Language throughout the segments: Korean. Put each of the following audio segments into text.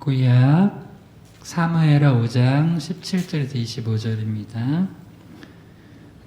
구약 사무엘하 5장 17절에서 25절입니다.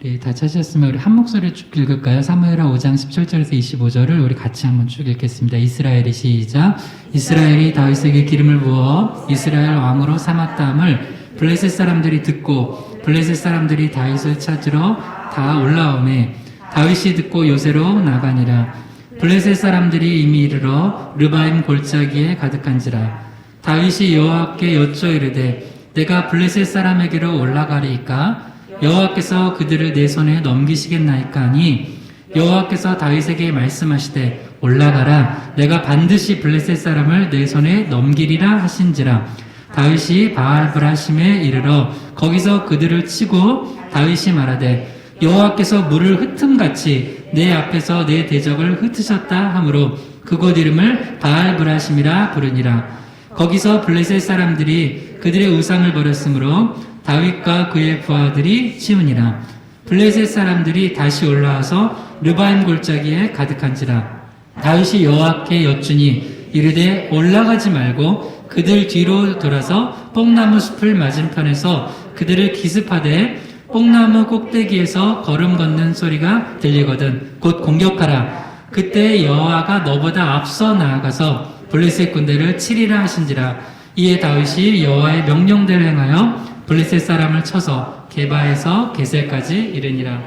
우리 다 찾으셨으면 우리 한 목소리로 쭉 읽을까요? 사무엘하 5장 17절에서 25절을 우리 같이 한번 쭉 읽겠습니다. 이스라엘이 시작. 이스라엘이 다윗에게 기름을 부어 이스라엘 왕으로 삼았다함을 블레셋 사람들이 듣고 블레셋 사람들이 다윗을 찾으러 다 올라오매 다윗이 듣고 요새로 나가니라. 블레셋 사람들이 이미 이르러 르바임 골짜기에 가득한지라. 다윗이 여호와께 여쭈어 이르되 내가 블레셋 사람에게로 올라가리이까 여호와께서 그들을 내 손에 넘기시겠나이까 하니 여호와께서 다윗에게 말씀하시되 올라가라 내가 반드시 블레셋 사람을 내 손에 넘기리라 하신지라. 다윗이 바알브라심에 이르러 거기서 그들을 치고 다윗이 말하되 여호와께서 물을 흩음같이 내 앞에서 내 대적을 흩으셨다 하므로 그곳 이름을 바알브라심이라 부르니라. 거기서 블레셋 사람들이 그들의 우상을 버렸으므로 다윗과 그의 부하들이 치우니라. 블레셋 사람들이 다시 올라와서 르바임 골짜기에 가득한지라. 다윗이 여호와께 여쭈니 이르되 올라가지 말고 그들 뒤로 돌아서 뽕나무 숲을 맞은편에서 그들을 기습하되 뽕나무 꼭대기에서 걸음 걷는 소리가 들리거든 곧 공격하라. 그때 여호와가 너보다 앞서 나아가서 블레셋 군대를 치리라 하신지라. 이에 다윗이 여호와의 명령대로 행하여 블레셋 사람을 쳐서 게바에서 게셀까지 이르니라.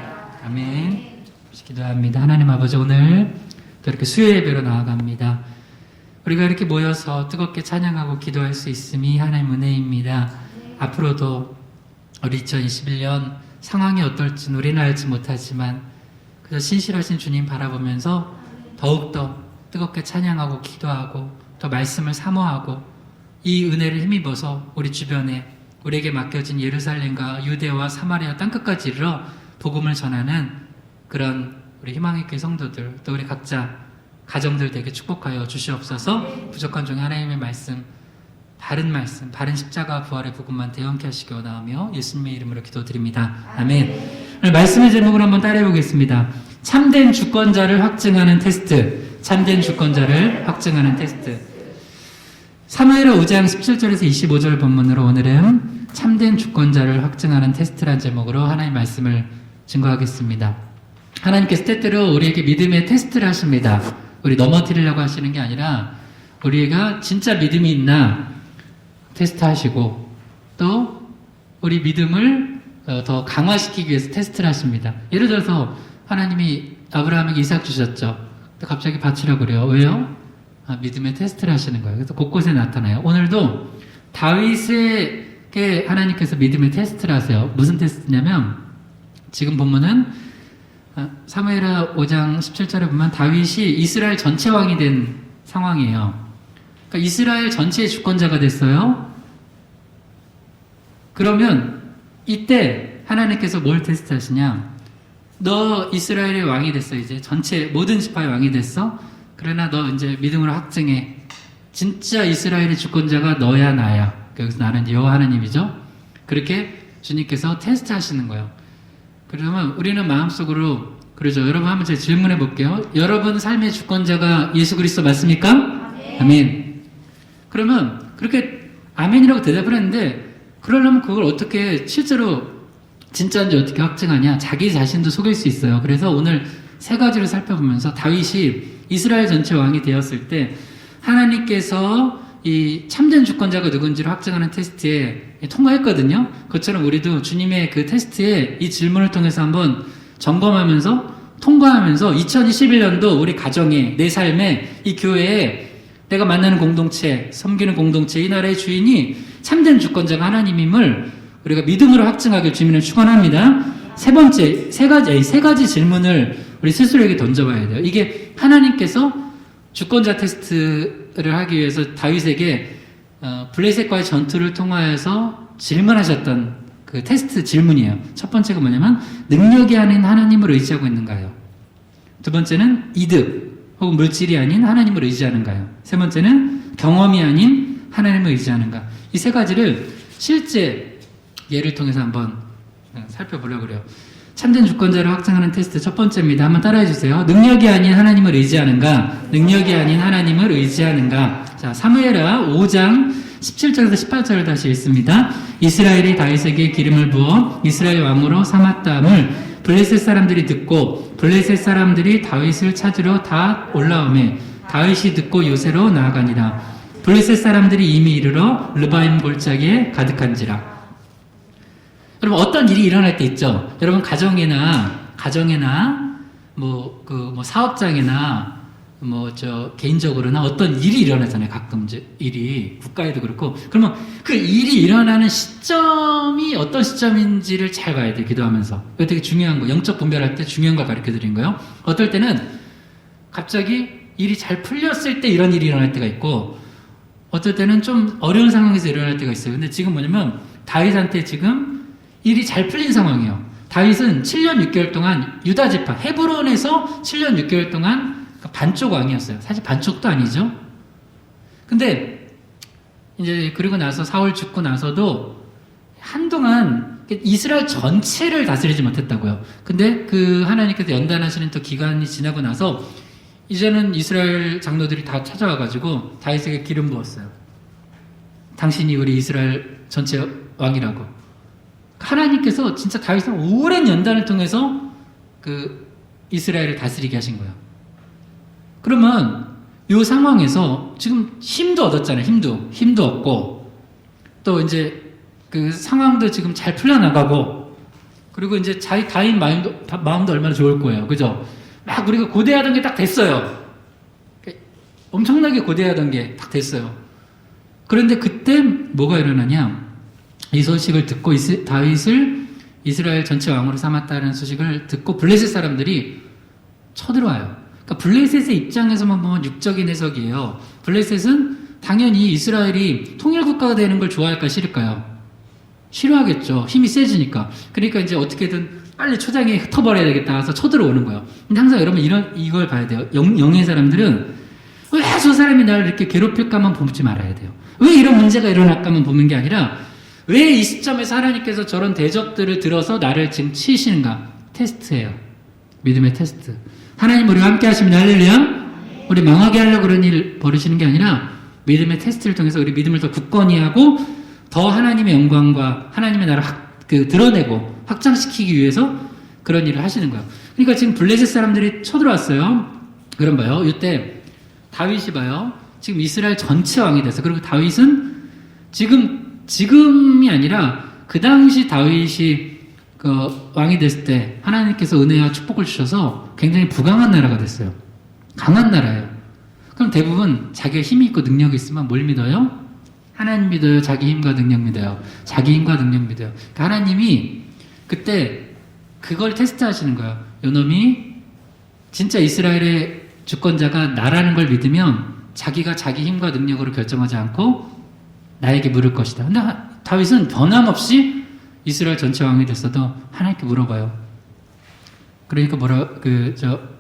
아멘. 기도합니다. 하나님 아버지, 오늘 또 이렇게 수요 예배로 나아갑니다. 우리가 이렇게 모여서 뜨겁게 찬양하고 기도할 수 있음이 하나님 은혜입니다. 앞으로도 우리 2021년 상황이 어떨지는 우리는 알지 못하지만 그저 신실하신 주님 바라보면서 더욱더 뜨겁게 찬양하고 기도하고 또 말씀을 사모하고 이 은혜를 힘입어서 우리 주변에 우리에게 맡겨진 예루살렘과 유대와 사마리아 땅끝까지 이르러 복음을 전하는 그런 우리 희망의 교회 성도들 또 우리 각자 가정들 되게 축복하여 주시옵소서. 부족한 중에 하나님의 말씀 바른 십자가 부활의 복음만 대언케 하시기 원하며 예수님의 이름으로 기도드립니다. 아멘. 오늘 말씀의 제목을 한번 따라해 보겠습니다. 참된 주권자를 확증하는 테스트. 참된 주권자를 확증하는 테스트. 사무엘하 5장 17절에서 25절 본문으로 오늘은 참된 주권자를 확증하는 테스트란 제목으로 하나님의 말씀을 증거하겠습니다. 하나님께서 때때로 우리에게 믿음의 테스트를 하십니다. 우리 넘어뜨리려고 하시는 게 아니라 우리가 진짜 믿음이 있나 테스트하시고 또 우리 믿음을 더 강화시키기 위해서 테스트를 하십니다. 예를 들어서 하나님이 아브라함에게 이삭 주셨죠. 갑자기 바치라고 그래요. 왜요? 믿음의 테스트를 하시는 거예요. 그래서 곳곳에 나타나요. 오늘도 다윗에게 하나님께서 믿음의 테스트를 하세요. 무슨 테스트냐면 지금 본문은 사무엘하 5장 17절에 보면 다윗이 이스라엘 전체 왕이 된 상황이에요. 그러니까 이스라엘 전체의 주권자가 됐어요. 그러면 이때 하나님께서 뭘 테스트하시냐? 너 이스라엘의 왕이 됐어. 이제 전체 모든 지파의 왕이 됐어. 그러나 너 이제 믿음으로 확증해. 진짜 이스라엘의 주권자가 너야 나야. 여기서 나는 여호와 하나님이죠. 그렇게 주님께서 테스트하시는 거예요. 그러면 우리는 마음속으로 그러죠. 여러분 한번 제가 질문해 볼게요. 여러분 삶의 주권자가 예수 그리스도 맞습니까? 아멘. 아멘. 그러면 그렇게 아멘이라고 대답을 했는데 그러려면 그걸 어떻게 실제로 진짜인지 어떻게 확증하냐? 자기 자신도 속일 수 있어요. 그래서 오늘 세 가지를 살펴보면서 다윗이 이스라엘 전체 왕이 되었을 때 하나님께서 이 참된 주권자가 누군지를 확증하는 테스트에 통과했거든요. 그것처럼 우리도 주님의 그 테스트에 이 질문을 통해서 한번 점검하면서 통과하면서 2021년도 우리 가정에 내 삶에 이 교회에 내가 만나는 공동체, 섬기는 공동체, 이 나라의 주인이 참된 주권자가 하나님임을 우리가 믿음으로 확증하길 주님은 축원합니다. 세 번째, 세 가지 질문을 우리 스스로에게 던져봐야 돼요. 이게 하나님께서 주권자 테스트를 하기 위해서 다윗에게 블레셋과의 전투를 통하여서 질문하셨던 그 테스트 질문이에요. 첫 번째가 뭐냐면 능력이 아닌 하나님을 의지하고 있는가요? 두 번째는 이득 혹은 물질이 아닌 하나님을 의지하는가요? 세 번째는 경험이 아닌 하나님을 의지하는가? 이 세 가지를 실제 예를 통해서 한번 살펴보려고 그래요. 참된 주권자를 확증하는 테스트 첫 번째입니다. 한번 따라해 주세요. 능력이 아닌 하나님을 의지하는가? 능력이 아닌 하나님을 의지하는가? 자, 사무엘하 5장 17절에서 18절을 다시 읽습니다. 이스라엘이 다윗에게 기름을 부어 이스라엘 왕으로 삼았다함을 블레셋 사람들이 듣고 블레셋 사람들이 다윗을 찾으러 다 올라오매 다윗이 듣고 요새로 나아가니라. 블레셋 사람들이 이미 이르러 르바임 골짜기에 가득한지라. 여러분 어떤 일이 일어날 때 있죠. 여러분 가정에나 사업장이나 개인적으로나 어떤 일이 일어나잖아요. 가끔 일이 국가에도 그렇고. 그러면 그 일이 일어나는 시점이 어떤 시점인지를 잘 봐야 돼요. 기도하면서. 이거 되게 중요한 거. 영적 분별할 때 중요한 걸 가르쳐 드린 거예요. 어떨 때는 갑자기 일이 잘 풀렸을 때 이런 일이 일어날 때가 있고, 어떨 때는 좀 어려운 상황에서 일어날 때가 있어요. 근데 지금 뭐냐면 다윗한테 지금 일이 잘 풀린 상황이에요. 다윗은 7년 6개월 동안 유다 지파 헤브론에서 7년 6개월 동안 반쪽 왕이었어요. 사실 반쪽도 아니죠. 근데 이제 그리고 나서 사울 죽고 나서도 한동안 이스라엘 전체를 다스리지 못했다고요. 근데 그 하나님께서 연단하시는 또 기간이 지나고 나서 이제는 이스라엘 장로들이 다 찾아와가지고 다윗에게 기름 부었어요. 당신이 우리 이스라엘 전체 왕이라고. 하나님께서 진짜 다윗을 오랜 연단을 통해서 그 이스라엘을 다스리게 하신 거예요. 그러면 이 상황에서 지금 힘도 얻었잖아요. 힘도 얻고 또 이제 그 상황도 지금 잘 풀려나가고 그리고 이제 다윗 마음도 얼마나 좋을 거예요. 그죠? 막 우리가 고대하던 게 딱 됐어요. 엄청나게 고대하던 게 딱 됐어요. 그런데 그때 뭐가 일어나냐? 이 소식을 듣고 다윗을 이스라엘 전체 왕으로 삼았다는 소식을 듣고 블레셋 사람들이 쳐들어와요. 그러니까 블레셋의 입장에서만 보면 육적인 해석이에요. 블레셋은 당연히 이스라엘이 통일국가가 되는 걸 좋아할까 싫을까요? 싫어하겠죠. 힘이 세지니까. 그러니까 이제 어떻게든 빨리 초장에 흩어버려야 되겠다 해서 쳐들어오는 거예요. 근데 항상 여러분 이걸 봐야 돼요. 영의 사람들은 왜 저 사람이 나를 이렇게 괴롭힐까만 보지 말아야 돼요. 왜 이런 문제가 일어날까만 보는 게 아니라 왜 이 시점에서 하나님께서 저런 대적들을 들어서 나를 지금 치시는가? 테스트예요. 믿음의 테스트. 하나님 우리와 함께 하시면 할렐루야. 우리 망하게 하려고 그런 일 벌이시는 게 아니라 믿음의 테스트를 통해서 우리 믿음을 더 굳건히 하고 더 하나님의 영광과 하나님의 나라를 드러내고 확장시키기 위해서 그런 일을 하시는 거예요. 그러니까 지금 블레셋 사람들이 쳐들어왔어요. 그럼 봐요. 이때 다윗이 봐요. 지금 이스라엘 전체 왕이 됐어요. 그리고 다윗은 지금이 아니라 그 당시 다윗이 그 왕이 됐을 때 하나님께서 은혜와 축복을 주셔서 굉장히 부강한 나라가 됐어요. 강한 나라예요. 그럼 대부분 자기가 힘이 있고 능력이 있으면 뭘 믿어요? 하나님 믿어요? 자기 힘과 능력 믿어요? 자기 힘과 능력 믿어요. 그러니까 하나님이 그때 그걸 테스트 하시는 거예요. 요놈이 진짜 이스라엘의 주권자가 나라는 걸 믿으면 자기가 자기 힘과 능력으로 결정하지 않고 나에게 물을 것이다. 근데 다윗은 변함없이 이스라엘 전체 왕이 됐어도 하나님께 물어봐요. 그러니까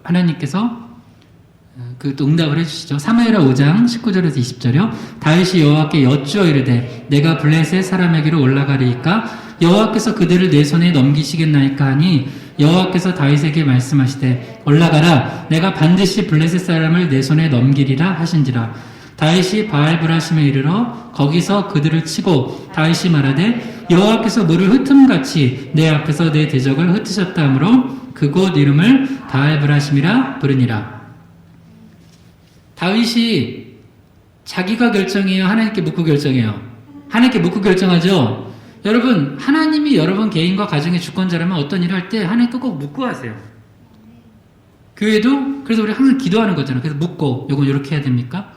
하나님께서 또 응답을 해주시죠. 사무엘하 5장 19절에서 20절이요. 다윗이 여호와께 여쭈어 이르되 내가 블레셋 사람에게로 올라가리이까 여호와께서 그들을 내 손에 넘기시겠나이까 하니 여호와께서 다윗에게 말씀하시되 올라가라 내가 반드시 블레셋 사람을 내 손에 넘기리라 하신지라. 다윗이 바알브라심에 이르러 거기서 그들을 치고 다윗이 말하되 여호와께서 물을 흩음같이 내 앞에서 내 대적을 흩으셨다 하므로 그곳 이름을 바알브라심이라 부르니라. 다윗이 자기가 결정해요? 하나님께 묻고 결정해요? 하나님께 묻고 결정하죠? 여러분, 하나님이 여러분 개인과 가정의 주권자라면 어떤 일을 할 때 하나님께 꼭 묻고 하세요. 교회도 그래서 우리 항상 기도하는 거잖아요. 그래서 묻고 요건 이렇게 해야 됩니까?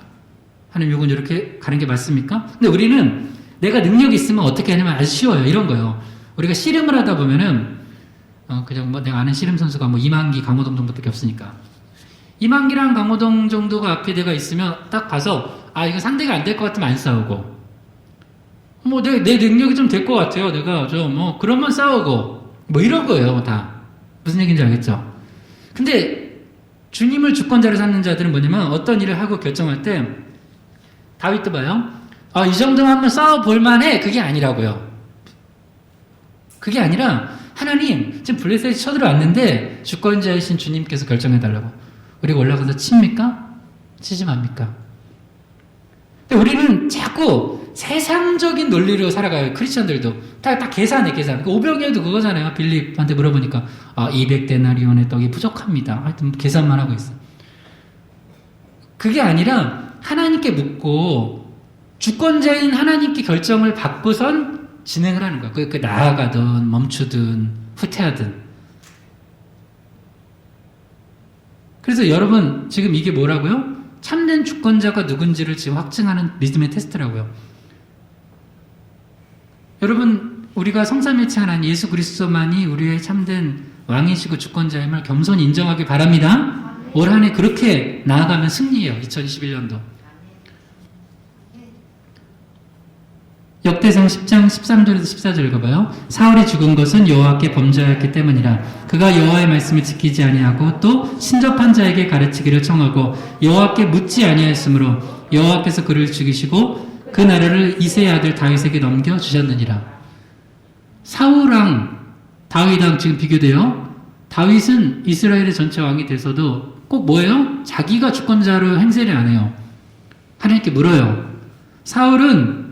하나님 요건 이렇게 가는 게 맞습니까? 근데 우리는 내가 능력이 있으면 어떻게 하냐면 아주 쉬워요. 이런 거요. 우리가 씨름을 하다 보면은 그냥 내가 아는 씨름 선수가 이만기, 강호동 정도밖에 없으니까 이만기랑 강호동 정도가 앞에 내가 있으면 딱 봐서 이거 상대가 안 될 것 같으면 안 싸우고 내 능력이 좀 될 것 같아요. 내가 좀 그러면 싸우고 이런 거예요. 다 무슨 얘기인지 알겠죠? 근데 주님을 주권자로 삼는 자들은 뭐냐면 어떤 일을 하고 결정할 때 다윗도 봐요. 이 정도면 한번 싸워볼 만해. 그게 아니라고요. 그게 아니라 하나님 지금 블레셋이 쳐들어왔는데 주권자이신 주님께서 결정해달라고. 우리가 올라가서 칩니까? 치지 맙니까? 근데 우리는 자꾸 세상적인 논리로 살아가요. 크리스천들도. 딱 계산해, 계산. 오병이어도 그거잖아요. 빌립한테 물어보니까, 200데나리온의 떡이 부족합니다. 하여튼 계산만 하고 있어. 그게 아니라 하나님께 묻고 주권자인 하나님께 결정을 받고선 진행을 하는 거야. 그 나아가든 멈추든 후퇴하든. 그래서 여러분 지금 이게 뭐라고요? 참된 주권자가 누군지를 지금 확증하는 믿음의 테스트라고요. 여러분 우리가 성삼일체 하나님 예수 그리스도만이 우리의 참된 왕이시고 주권자임을 겸손히 인정하기 바랍니다. 올 한 해 그렇게 나아가면 승리예요. 2021년도. 역대상 10장 13절에서 14절 읽어봐요. 사울이 죽은 것은 여호와께 범죄하였기 때문이라. 그가 여호와의 말씀을 지키지 아니하고 또 신접한 자에게 가르치기를 청하고 여호와께 묻지 아니하였으므로 여호와께서 그를 죽이시고 그 나라를 이새의 아들 다윗에게 넘겨주셨느니라. 사울랑 다윗이랑 지금 비교돼요. 다윗은 이스라엘의 전체 왕이 돼서도 꼭 뭐예요? 자기가 주권자로 행세를 안 해요. 하나님께 물어요. 사울은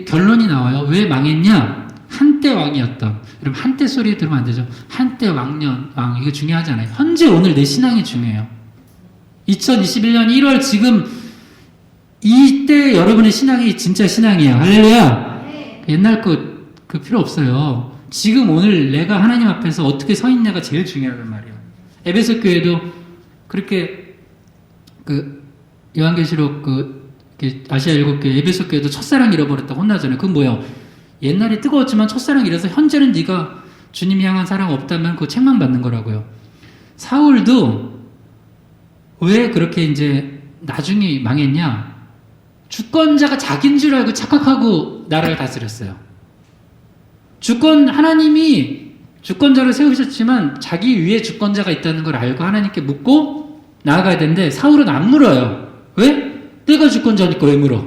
결론이 나와요. 왜 망했냐? 한때 왕이었다. 여러분 한때 소리 들으면 안 되죠. 한때 왕 이거 중요하지 않아요. 현재 오늘 내 신앙이 중요해요. 2021년 1월 지금 이때 여러분의 신앙이 진짜 신앙이에요. 할렐루야. 옛날 그 필요 없어요. 지금 오늘 내가 하나님 앞에서 어떻게 서 있냐가 제일 중요하단 말이에요. 에베소 교회도 그렇게 요한계시록 아시아 7교회 에베소 교회도 첫사랑 잃어버렸다고 혼나잖아요. 그건 뭐예요? 옛날에 뜨거웠지만 첫사랑 잃어서 현재는 네가 주님이 향한 사랑 없다면 그거 책망받는 거라고요. 사울도 왜 그렇게 이제 나중에 망했냐? 주권자가 자기인 줄 알고 착각하고 나라를 다스렸어요. 하나님이 주권자를 세우셨지만 자기 위에 주권자가 있다는 걸 알고 하나님께 묻고 나아가야 되는데 사울은 안 물어요. 왜? 내가 주권자니까 왜 물어?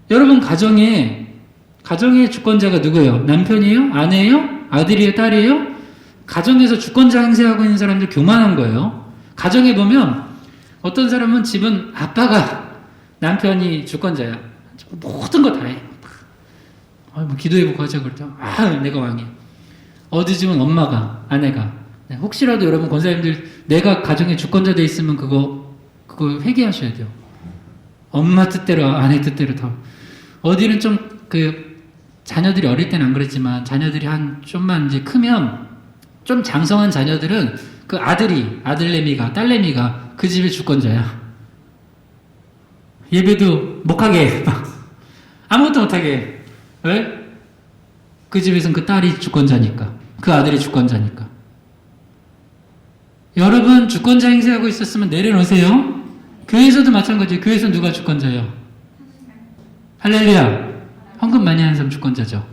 여러분 가정의 주권자가 누구예요? 남편이에요? 아내예요? 아들이에요? 딸이에요? 가정에서 주권자 행세하고 있는 사람들 교만한 거예요. 가정에 보면 어떤 사람은 집은 아빠가 남편이 주권자야. 모든 거 다 해. 뭐 기도해보고 하자 그럴 때 내가 왕이야. 어디 집은 엄마가 아내가. 혹시라도 여러분 권사님들 내가 가정의 주권자 돼 있으면 그거 회개하셔야 돼요. 엄마 뜻대로 아내 뜻대로 다. 어디는 좀 자녀들이 어릴 때는 안 그랬지만 자녀들이 좀만 이제 크면 좀 장성한 자녀들은 그 아들내미가 딸내미가 그 집의 주권자야. 예배도 못 하게 아무것도 못 하게. 왜? 그 집에서는 그 딸이 주권자니까. 그 아들이 주권자니까. 여러분 주권자 행세하고 있었으면 내려놓으세요. 교회에서도 마찬가지예요. 교회에서 누가 주권자예요? 할렐루야. 헌금 많이 하는 사람 주권자죠.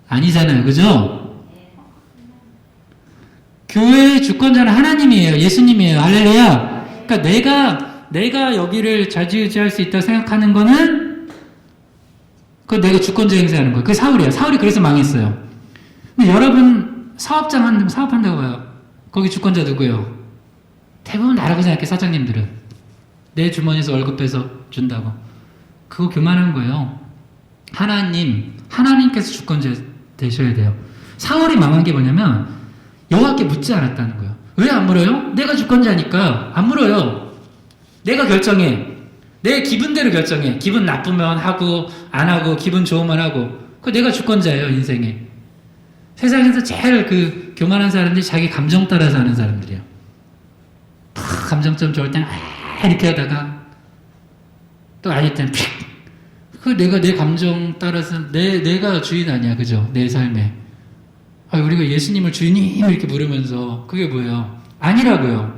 아니잖아요. 그죠? 교회의 주권자는 하나님이에요. 예수님이에요. 할렐루야. 그러니까 내가 여기를 좌지우지할 수 있다고 생각하는 거는 내가 주권자 행세하는 거예요. 그게 사울이에요. 사울이 그래서 망했어요. 근데 여러분 사업한다고 봐요. 거기 주권자 누구예요? 대부분 나라고 생각해. 사장님들은 내 주머니에서 월급 빼서 준다고. 그거 교만한 거예요. 하나님께서 주권자 되셔야 돼요. 사울이 망한 게 뭐냐면 여호와께 묻지 않았다는 거예요. 왜 안 물어요? 내가 주권자니까 안 물어요. 내가 결정해. 내 기분대로 결정해. 기분 나쁘면 하고 안 하고 기분 좋으면 하고. 그거 내가 주권자예요. 인생에. 세상에서 제일 교만한 사람들이 자기 감정 따라서 하는 사람들이에요. 감정 좀 좋을 때는 이렇게 하다가 또 아닐 때는 내가 내 감정 따라서 내가 주인 아니야. 그죠? 내 삶에. 우리가 예수님을 주님 이렇게 부르면서 그게 뭐예요? 아니라고요.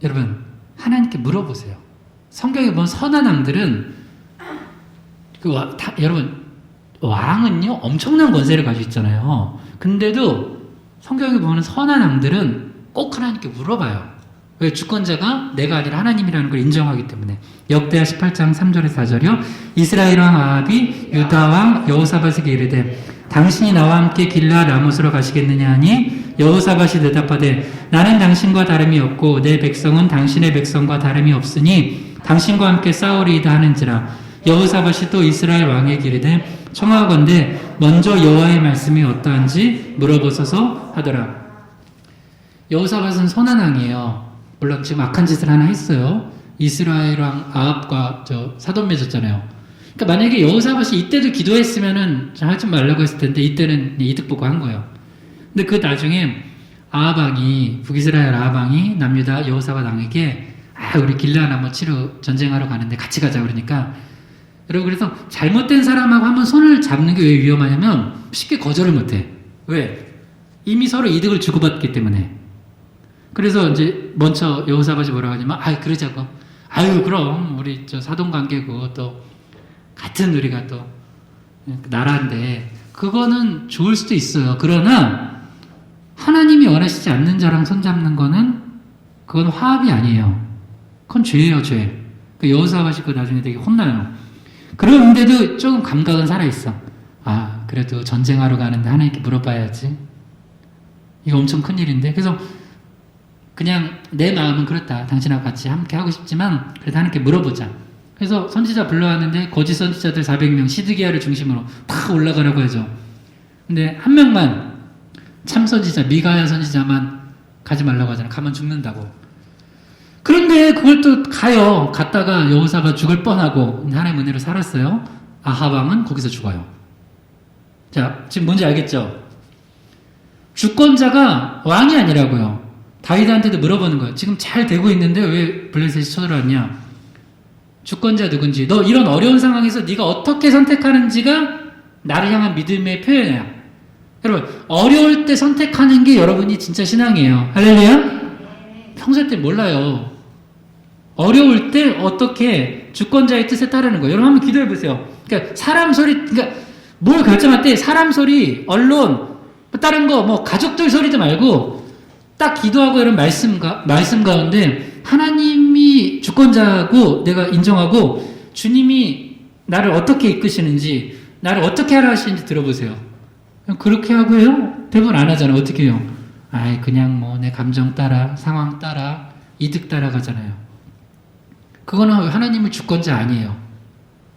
여러분 하나님께 물어보세요. 성경에 보면 선한 왕들은 여러분 왕은요 엄청난 권세를 가지고 있잖아요. 근데도 성경에 보면 선한 왕들은 꼭 하나님께 물어봐요. 왜? 주권자가 내가 아니라 하나님이라는 걸 인정하기 때문에. 역대하 18장 3절에서 4절이요. 이스라엘 왕 아합이 유다 왕 여호사밧에게 이르되 당신이 나와 함께 길르앗 라못으로 가시겠느냐 하니 여호사밧이 대답하되 나는 당신과 다름이 없고 내 백성은 당신의 백성과 다름이 없으니 당신과 함께 싸우리이다 하는지라. 여호사밧이 또 이스라엘 왕에게 이르되 청하건대 먼저 여호와의 말씀이 어떠한지 물어보소서 하더라. 여호사밧은 선한 왕이에요. 물론 지금 악한 짓을 하나 했어요. 이스라엘 왕 아합과 사돈 맺었잖아요. 그러니까 만약에 여호사밧이 이때도 기도했으면은 하지 말라고 했을 텐데 이때는 이득 보고 한 거예요. 근데 그 나중에 아합 왕이 북이스라엘 아합 왕이 남유다 여호사밧 왕에게 우리 길르앗 한번 치러 전쟁하러 가는데 같이 가자 그러니까 여러분 그래서 잘못된 사람하고 한번 손을 잡는 게 왜 위험하냐면 쉽게 거절을 못해. 왜? 이미 서로 이득을 주고받기 때문에. 그래서 이제 먼저 여호사밧이 뭐라고 하냐면 그러자고. 그럼 우리 사돈 관계고 또 같은 우리가 또 나라인데 그거는 좋을 수도 있어요. 그러나 하나님이 원하시지 않는 자랑 손잡는 거는 그건 화합이 아니에요. 그건 죄예요, 죄. 여호사밧이 그 나중에 되게 혼나요. 그런데도 조금 감각은 살아있어. 그래도 전쟁하러 가는데 하나님께 물어봐야지. 이거 엄청 큰일인데. 그래서 그냥 내 마음은 그렇다. 당신하고 같이 함께 하고 싶지만 그래도 하나님께 물어보자. 그래서 선지자 불러왔는데 거짓 선지자들 400명 시드기야를 중심으로 다 올라가라고 하죠. 근데 한 명만 참 선지자 미가야 선지자만 가지 말라고 하잖아요. 가면 죽는다고. 그런데 그걸 또 가요. 갔다가 여호사밧 죽을 뻔하고 하나님의 은혜로 살았어요. 아합 왕은 거기서 죽어요. 자, 지금 뭔지 알겠죠? 주권자가 왕이 아니라고요. 다윗한테도 물어보는 거예요. 지금 잘 되고 있는데 왜 블레셋이 쳐들어왔냐? 주권자 누군지, 너 이런 어려운 상황에서 네가 어떻게 선택하는지가 나를 향한 믿음의 표현이야. 여러분, 어려울 때 선택하는 게 여러분이 진짜 신앙이에요. 할렐루야? 평소 때 몰라요. 어려울 때 어떻게 주권자의 뜻에 따르는 거예요. 여러분 한번 기도해 보세요. 그러니까 사람 소리, 그러니까 뭘 결정할 때 사람 소리, 언론, 다른 거, 가족들 소리도 말고 딱 기도하고 이런 말씀 가운데 하나님이 주권자고 내가 인정하고 주님이 나를 어떻게 이끄시는지, 나를 어떻게 하라 하시는지 들어보세요. 그렇게 하고요. 대부분 안 하잖아요. 어떻게 해요? 그냥 내 감정 따라, 상황 따라, 이득 따라 가잖아요. 그거는 하나님의 주권자 아니에요.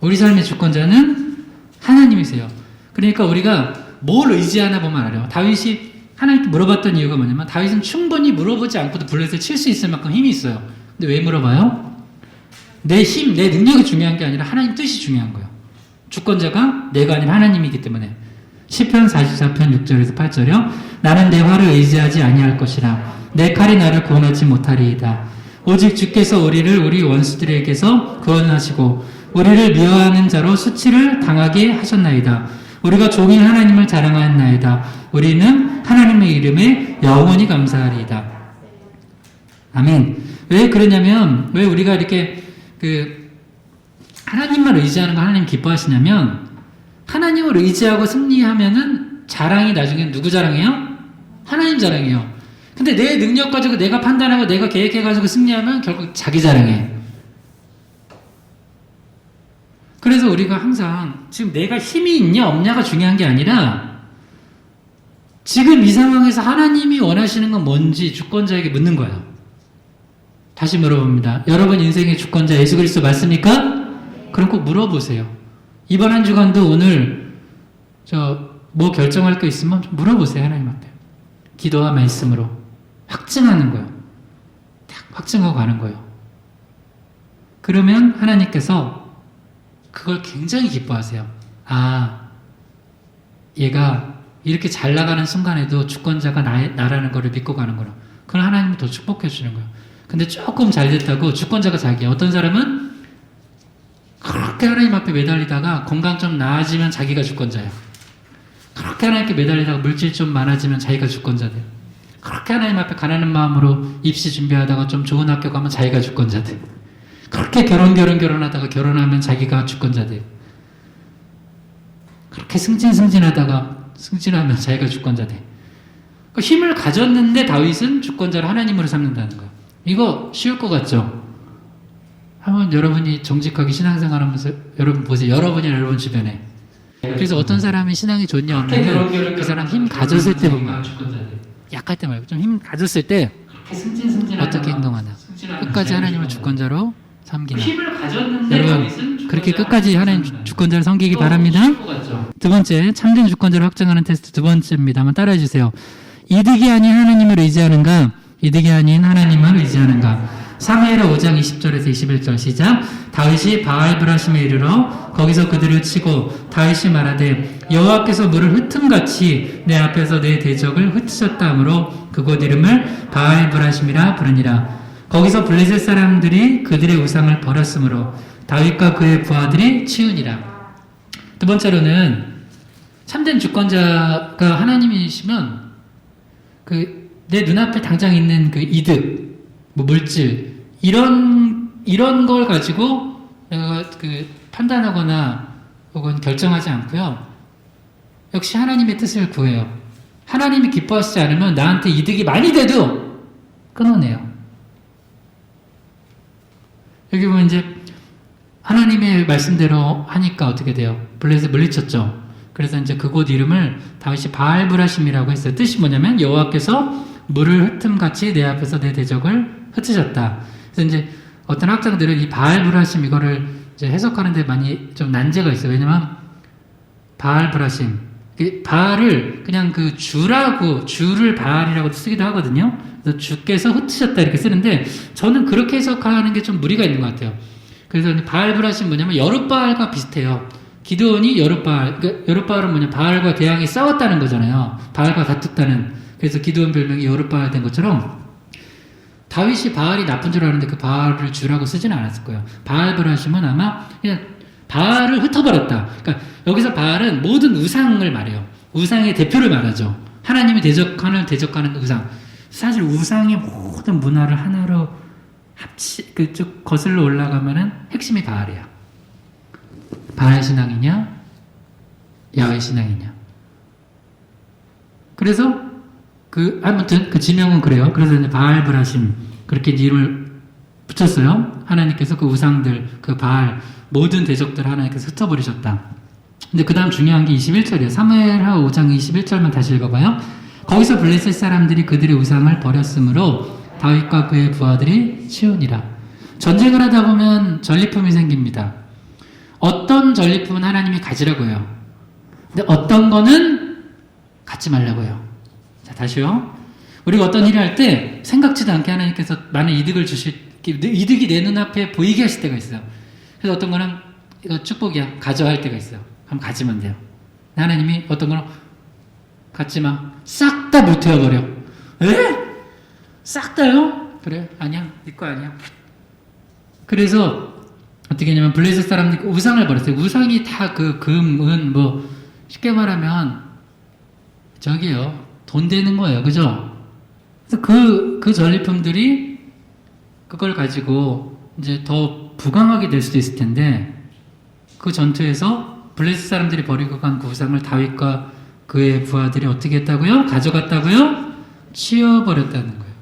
우리 삶의 주권자는 하나님이세요. 그러니까 우리가 뭘 의지하나 보면 알아요. 다윗이 하나님께 물어봤던 이유가 뭐냐면 다윗은 충분히 물어보지 않고도 블레셋을 칠 수 있을 만큼 힘이 있어요. 근데 왜 물어봐요? 내 힘, 내 능력이 중요한 게 아니라 하나님 뜻이 중요한 거예요. 주권자가 내가 아니라 하나님이기 때문에. 시편 44편 6절에서 8절이요. 나는 내 활을 의지하지 아니할 것이라. 내 칼이 나를 구원하지 못하리이다. 오직 주께서 우리를 우리 원수들에게서 구원하시고 우리를 미워하는 자로 수치를 당하게 하셨나이다. 우리가 종일 하나님을 자랑하였나이다. 우리는 하나님의 이름에 영원히 감사하리이다. 아멘. 왜 그러냐면, 왜 우리가 이렇게 하나님만 의지하는 거 하나님 기뻐하시냐면, 하나님을 의지하고 승리하면은 자랑이 나중에 누구 자랑이에요? 하나님 자랑이에요. 근데 내 능력 가지고 내가 판단하고 내가 계획해가지고 승리하면 결국 자기 자랑이에요. 그래서 우리가 항상 지금 내가 힘이 있냐 없냐가 중요한 게 아니라 지금 이 상황에서 하나님이 원하시는 건 뭔지 주권자에게 묻는 거예요. 다시 물어봅니다. 여러분 인생의 주권자 예수 그리스도 맞습니까? 그럼 꼭 물어보세요. 이번 한 주간도 오늘 뭐 결정할 거 있으면 좀 물어보세요. 하나님한테. 기도와 말씀으로 확증하는 거예요. 딱 확증하고 가는 거예요. 그러면 하나님께서 그걸 굉장히 기뻐하세요. 얘가 이렇게 잘 나가는 순간에도 주권자가 나라는 거를 믿고 가는 거라. 그럼 하나님은 더 축복해 주는 거예요. 근데 조금 잘 됐다고 주권자가 자기야. 어떤 사람은 그렇게 하나님 앞에 매달리다가 건강 좀 나아지면 자기가 주권자예요. 그렇게 하나님께 매달리다가 물질 좀 많아지면 자기가 주권자 돼요. 그렇게 하나님 앞에 가난한 마음으로 입시 준비하다가 좀 좋은 학교 가면 자기가 주권자 돼요. 그렇게 결혼하다가 결혼하면 자기가 주권자 돼요. 그렇게 승진하면 자기가 주권자 돼. 힘을 가졌는데 다윗은 주권자를 하나님으로 삼는다는 거예요. 이거 쉬울 것 같죠? 한번 여러분이 정직하게 신앙생활하면서 여러분 보세요. 여러분이나 여러분 주변에. 그래서 어떤 사람이 신앙이 좋냐 없냐 그 사람 힘 가졌을 때 보면 주권자 돼. 약할 때 말고 좀 힘 가졌을 때 어떻게 행동하나. 끝까지 하나님을 주권자로 섬기나. 힘을 가졌는데 여러분 그렇게 끝까지 하나님 주권자를 섬기기 바랍니다. 두 번째, 참된 주권자를 확증하는 테스트 두 번째입니다. 한번 따라해 주세요. 이득이 아닌 하나님을 의지하는가, 이득이 아닌 하나님을 의지하는가. 사무엘하 5장 20절에서 21절 시작. 다윗이 바알브라심에 이르러 거기서 그들을 치고 다윗이 말하되 여호와께서 물을 흩음같이 내 앞에서 내 대적을 흩으셨다 하므로 그곳 이름을 바알브라심이라 부르니라. 거기서 블레셋 사람들이 그들의 우상을 버렸으므로 다윗과 그의 부하들이 치우니라. 두 번째로는 참된 주권자가 하나님이시면 내 눈앞에 당장 있는 그 이득, 뭐 물질 이런 걸 가지고 내가 판단하거나 혹은 결정하지 않고요. 역시 하나님의 뜻을 구해요. 하나님이 기뻐하시지 않으면 나한테 이득이 많이 돼도 끊어내요. 여기 보면 이제 하나님의 말씀대로 하니까 어떻게 돼요? 블레셋 물리쳤죠. 그래서 이제 그곳 이름을 다윗이 바알브라심이라고 했어요. 뜻이 뭐냐면 여호와께서 물을 흩음같이 내 앞에서 내 대적을 흩으셨다. 그래서 이제 어떤 학자들은 이 바알브라심 이거를 이제 해석하는데 많이 좀 난제가 있어요. 왜냐면 바알브라심, 바알을 그냥 그 주를 바알이라고 쓰기도 하거든요. 그래서 주께서 흩으셨다 이렇게 쓰는데 저는 그렇게 해석하는 게 좀 무리가 있는 것 같아요. 그래서 바알브라심 뭐냐면 여룻바알과 비슷해요. 기드온이 여룻바알, 그러니까 여룻바알은 뭐냐, 바알과 대항이 싸웠다는 거잖아요. 바알과 다퉜다는. 그래서 기드온 별명이 여룻바알 된 것처럼 다윗이 바알이 나쁜 줄 아는데 그 바알을 주라고 쓰지는 않았을 거예요. 바알브라심은 아마 그냥 바알을 흩어버렸다. 그러니까 여기서 바알은 모든 우상을 말해요. 우상의 대표를 말하죠. 하나님이 대적하는 우상. 사실 우상의 모든 문화를 하나로 쭉 거슬러 올라가면은 핵심이 바알이야. 바알 신앙이냐, 야훼 신앙이냐. 그래서 아무튼 그 지명은 그래요. 그래서 이제 바알브라심 그렇게 이름을 붙였어요. 하나님께서 그 우상들, 그 바알 모든 대적들 하나님께서 흩어버리셨다. 근데 그 다음 중요한 게 21절이에요. 사무엘하 5장 21절만 다시 읽어봐요. 거기서 블레셋 사람들이 그들의 우상을 버렸으므로 다윗과 그의 부하들이 치우니라. 전쟁을 하다 보면 전리품이 생깁니다. 어떤 전리품은 하나님이 가지라고 해요. 근데 어떤 거는 갖지 말라고 해요. 자, 다시요. 우리가 어떤 일을 할 때 생각지도 않게 하나님께서 많은 이득을 이득이 내 눈앞에 보이게 하실 때가 있어요. 그래서 어떤 거는 이거 축복이야. 가져할 때가 있어요. 그럼 가지면 돼요. 하나님이 어떤 거는 갖지 마. 싹 다 불태워버려. 에? 싹 다요? 그래? 아니야. 네 거 아니야. 그래서 어떻게 했냐면 블레셋 사람들이 우상을 버렸어요. 우상이 다 금, 은, 쉽게 말하면 저기요. 돈 되는 거예요. 그죠? 그래서 그 전리품들이 그걸 가지고 이제 더 부강하게 될 수도 있을 텐데 그 전투에서 블레셋 사람들이 버리고 간 그 우상을 다윗과 그의 부하들이 어떻게 했다고요? 가져갔다고요? 치워버렸다는 거예요.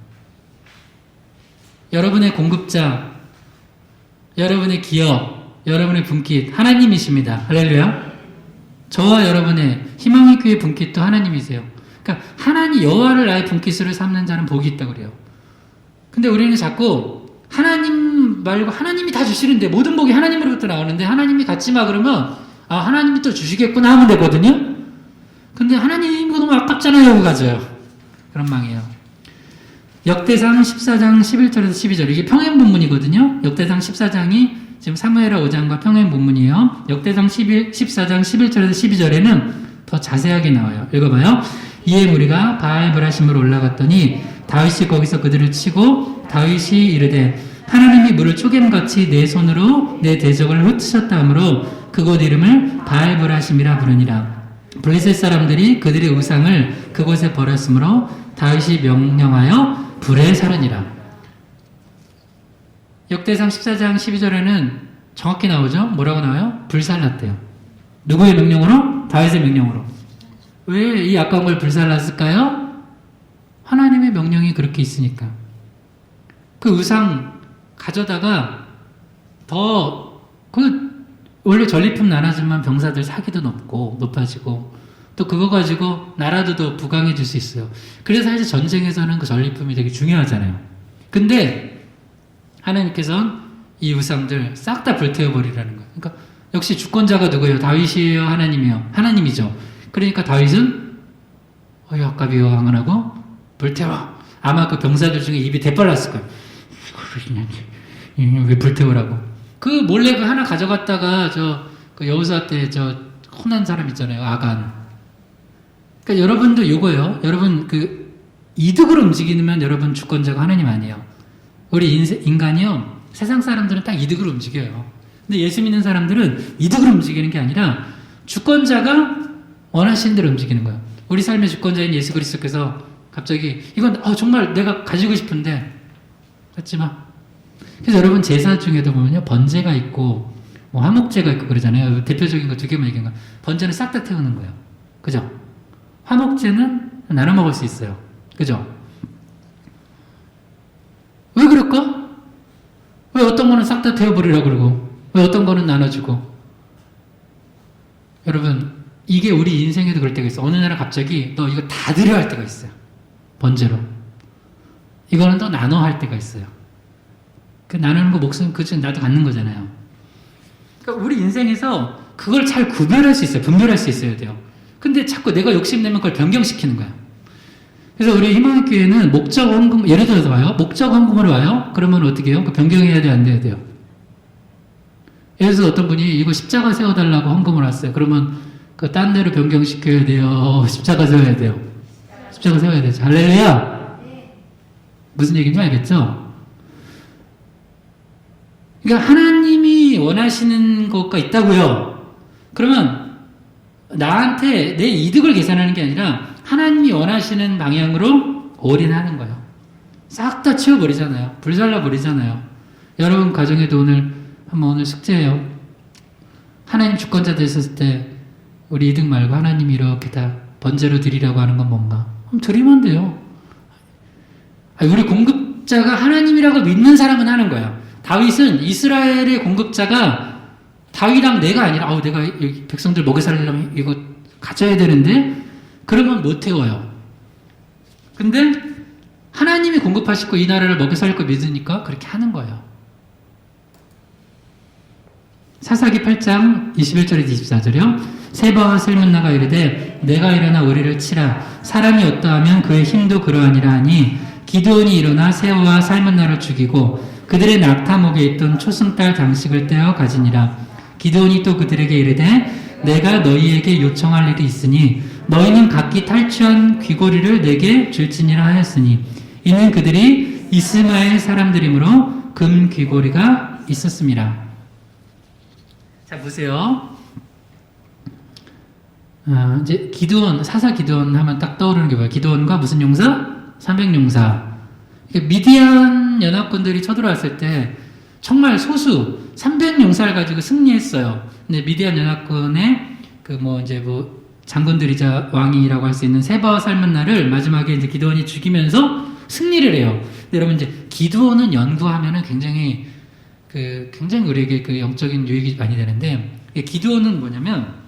여러분의 공급자, 여러분의 기업, 여러분의 분깃 하나님이십니다. 할렐루야. 저와 여러분의 희망의 교회 분깃도 하나님이세요. 그러니까 하나님 여호와를 나의 분깃으로 삼는 자는 복이 있다고 그래요. 근데 우리는 자꾸 하나님 말고 하나님이 다 주시는데 모든 복이 하나님으로부터 나오는데 하나님이 갖지 마 그러면 하나님이 또 주시겠구나 하면 되거든요. 근데 하나님 이거 너무 아깝잖아요 하고 가져요. 그런 망이에요. 역대상 14장 11절에서 12절 이게 평행 본문이거든요. 역대상 14장이 지금 사무엘하 5장과 평행 본문이에요. 역대상 14장 11절에서 12절에는 더 자세하게 나와요. 읽어봐요. 이에 무리가 바알브라심으로 올라갔더니 다윗이 거기서 그들을 치고 다윗이 이르되 하나님이 물을 쪼개같이 내 손으로 내 대적을 흩으셨다 하므로 그곳 이름을 바알브라심이라 부르니라. 블레셋 사람들이 그들의 우상을 그곳에 버렸으므로 다윗이 명령하여 불에 살으니라. 역대상 14장 12절에는 정확히 나오죠? 뭐라고 나와요? 불살랐대요. 누구의 명령으로? 다윗의 명령으로. 왜 이 아까운 걸 불살랐을까요? 하나님의 명령이 그렇게 있으니까. 그 우상 가져다가 원래 전리품 나눠주면 병사들 사기도 높아지고 또 그거 가지고 나라도 더 부강해질 수 있어요. 그래서 사실 전쟁에서는 그 전리품이 되게 중요하잖아요. 근데 하나님께서는 이 우상들 싹 다 불태워버리라는 거예요. 그러니까 역시 주권자가 누구예요? 다윗이에요? 하나님이요? 하나님이죠. 그러니까 다윗은 아깝이요 왕은하고 불태워. 아마 그 병사들 중에 입이 대빨랐을 거예요. 왜 불태우라고. 그 몰래 그 하나 가져갔다가 그 여호수아 때 혼난 사람 있잖아요. 아간. 그러니까 여러분도 요거예요. 여러분 그 이득으로 움직이면 여러분 주권자가 하나님 아니에요. 우리 인간이요. 세상 사람들은 딱 이득으로 움직여요. 근데 예수 믿는 사람들은 이득으로 움직이는 게 아니라 주권자가 원하시는 대로 움직이는 거예요. 우리 삶의 주권자인 예수 그리스도께서 갑자기 이건 정말 내가 가지고 싶은데 갖지 마. 그래서 여러분 제사 중에도 보면요. 번제가 있고 뭐 화목제가 있고 그러잖아요. 대표적인 거 두 개만 얘기한 거. 번제는 싹 다 태우는 거예요. 그죠? 화목제는 나눠 먹을 수 있어요. 그죠? 왜 그럴까? 왜 어떤 거는 싹 다 태워버리라고 그러고 왜 어떤 거는 나눠주고. 여러분 이게 우리 인생에도 그럴 때가 있어. 어느 날 갑자기 너 이거 다 드려 할 때가 있어요. 번제로. 이거는 또 나눠 할 때가 있어요. 그 나누는 거 목숨 그저 나도 갖는 거잖아요. 그러니까 우리 인생에서 그걸 잘 구별할 수 있어요. 분별할 수 있어야 돼요. 근데 자꾸 내가 욕심내면 그걸 변경시키는 거야. 그래서 우리 희망의 교회는 목적 헌금, 예를 들어서 와요. 목적 헌금으로 와요. 그러면 어떻게 해요? 그 변경해야 돼요? 안 돼야 돼요? 예를 들어서 어떤 분이 이거 십자가 세워달라고 헌금을 왔어요. 그러면 그 딴 데로 변경시켜야 돼요? 십자가 세워야 돼요? 십자가 세워야 되죠. 할렐루야! 무슨 얘기인지 알겠죠? 그러니까 하나님이 원하시는 것가 있다고요. 그러면 나한테 내 이득을 계산하는 게 아니라 하나님이 원하시는 방향으로 올인하는 거예요. 싹 다 치워버리잖아요. 불살라버리잖아요. 여러분 가정에도 오늘 숙제예요. 하나님 주권자 되셨을 때 우리 이득 말고 하나님이 이렇게 다 번제로 드리라고 하는 건 뭔가? 그럼 드리면 돼요. 우리 공급자가 하나님이라고 믿는 사람은 하는 거야. 다윗은 이스라엘의 공급자가 다윗이랑 내가 아니라 내가 여기 백성들 먹여 살리려면 이거 가져야 되는데 그러면 못 태워요. 근데 하나님이 공급하시고 이 나라를 먹여 살릴 거 믿으니까 그렇게 하는 거예요. 사사기 8장 21절에서 24절이요. 세바와 살문나가 이르되 내가 일어나 우리를 치라 사람이 어떠하면 그의 힘도 그러하니라 하니 기드온이 일어나 세바와 살문나를 죽이고 그들의 낙타목에 있던 초승달 장식을 떼어 가지니라. 기드온이 또 그들에게 이르되 내가 너희에게 요청할 일이 있으니 너희는 각기 탈취한 귀고리를 내게 줄지니라 하였으니 이는 그들이 이스마엘 사람들이므로 금 귀고리가 있었습니다. 자 보세요. 이제 기드온, 사사 기드온 하면 딱 떠오르는 게 뭐야? 기드온과 무슨 용사? 300용사. 미디안 연합군들이 쳐들어왔을 때 정말 소수 300용사를 가지고 승리했어요. 근데 미디안 연합군의 장군들이자 왕이라고 할 수 있는 세바와 살문나를 마지막에 이제 기드온이 죽이면서 승리를 해요. 근데 여러분 이제 기드온은 연구하면은 굉장히 우리에게 그 영적인 유익이 많이 되는데 기드온은 뭐냐면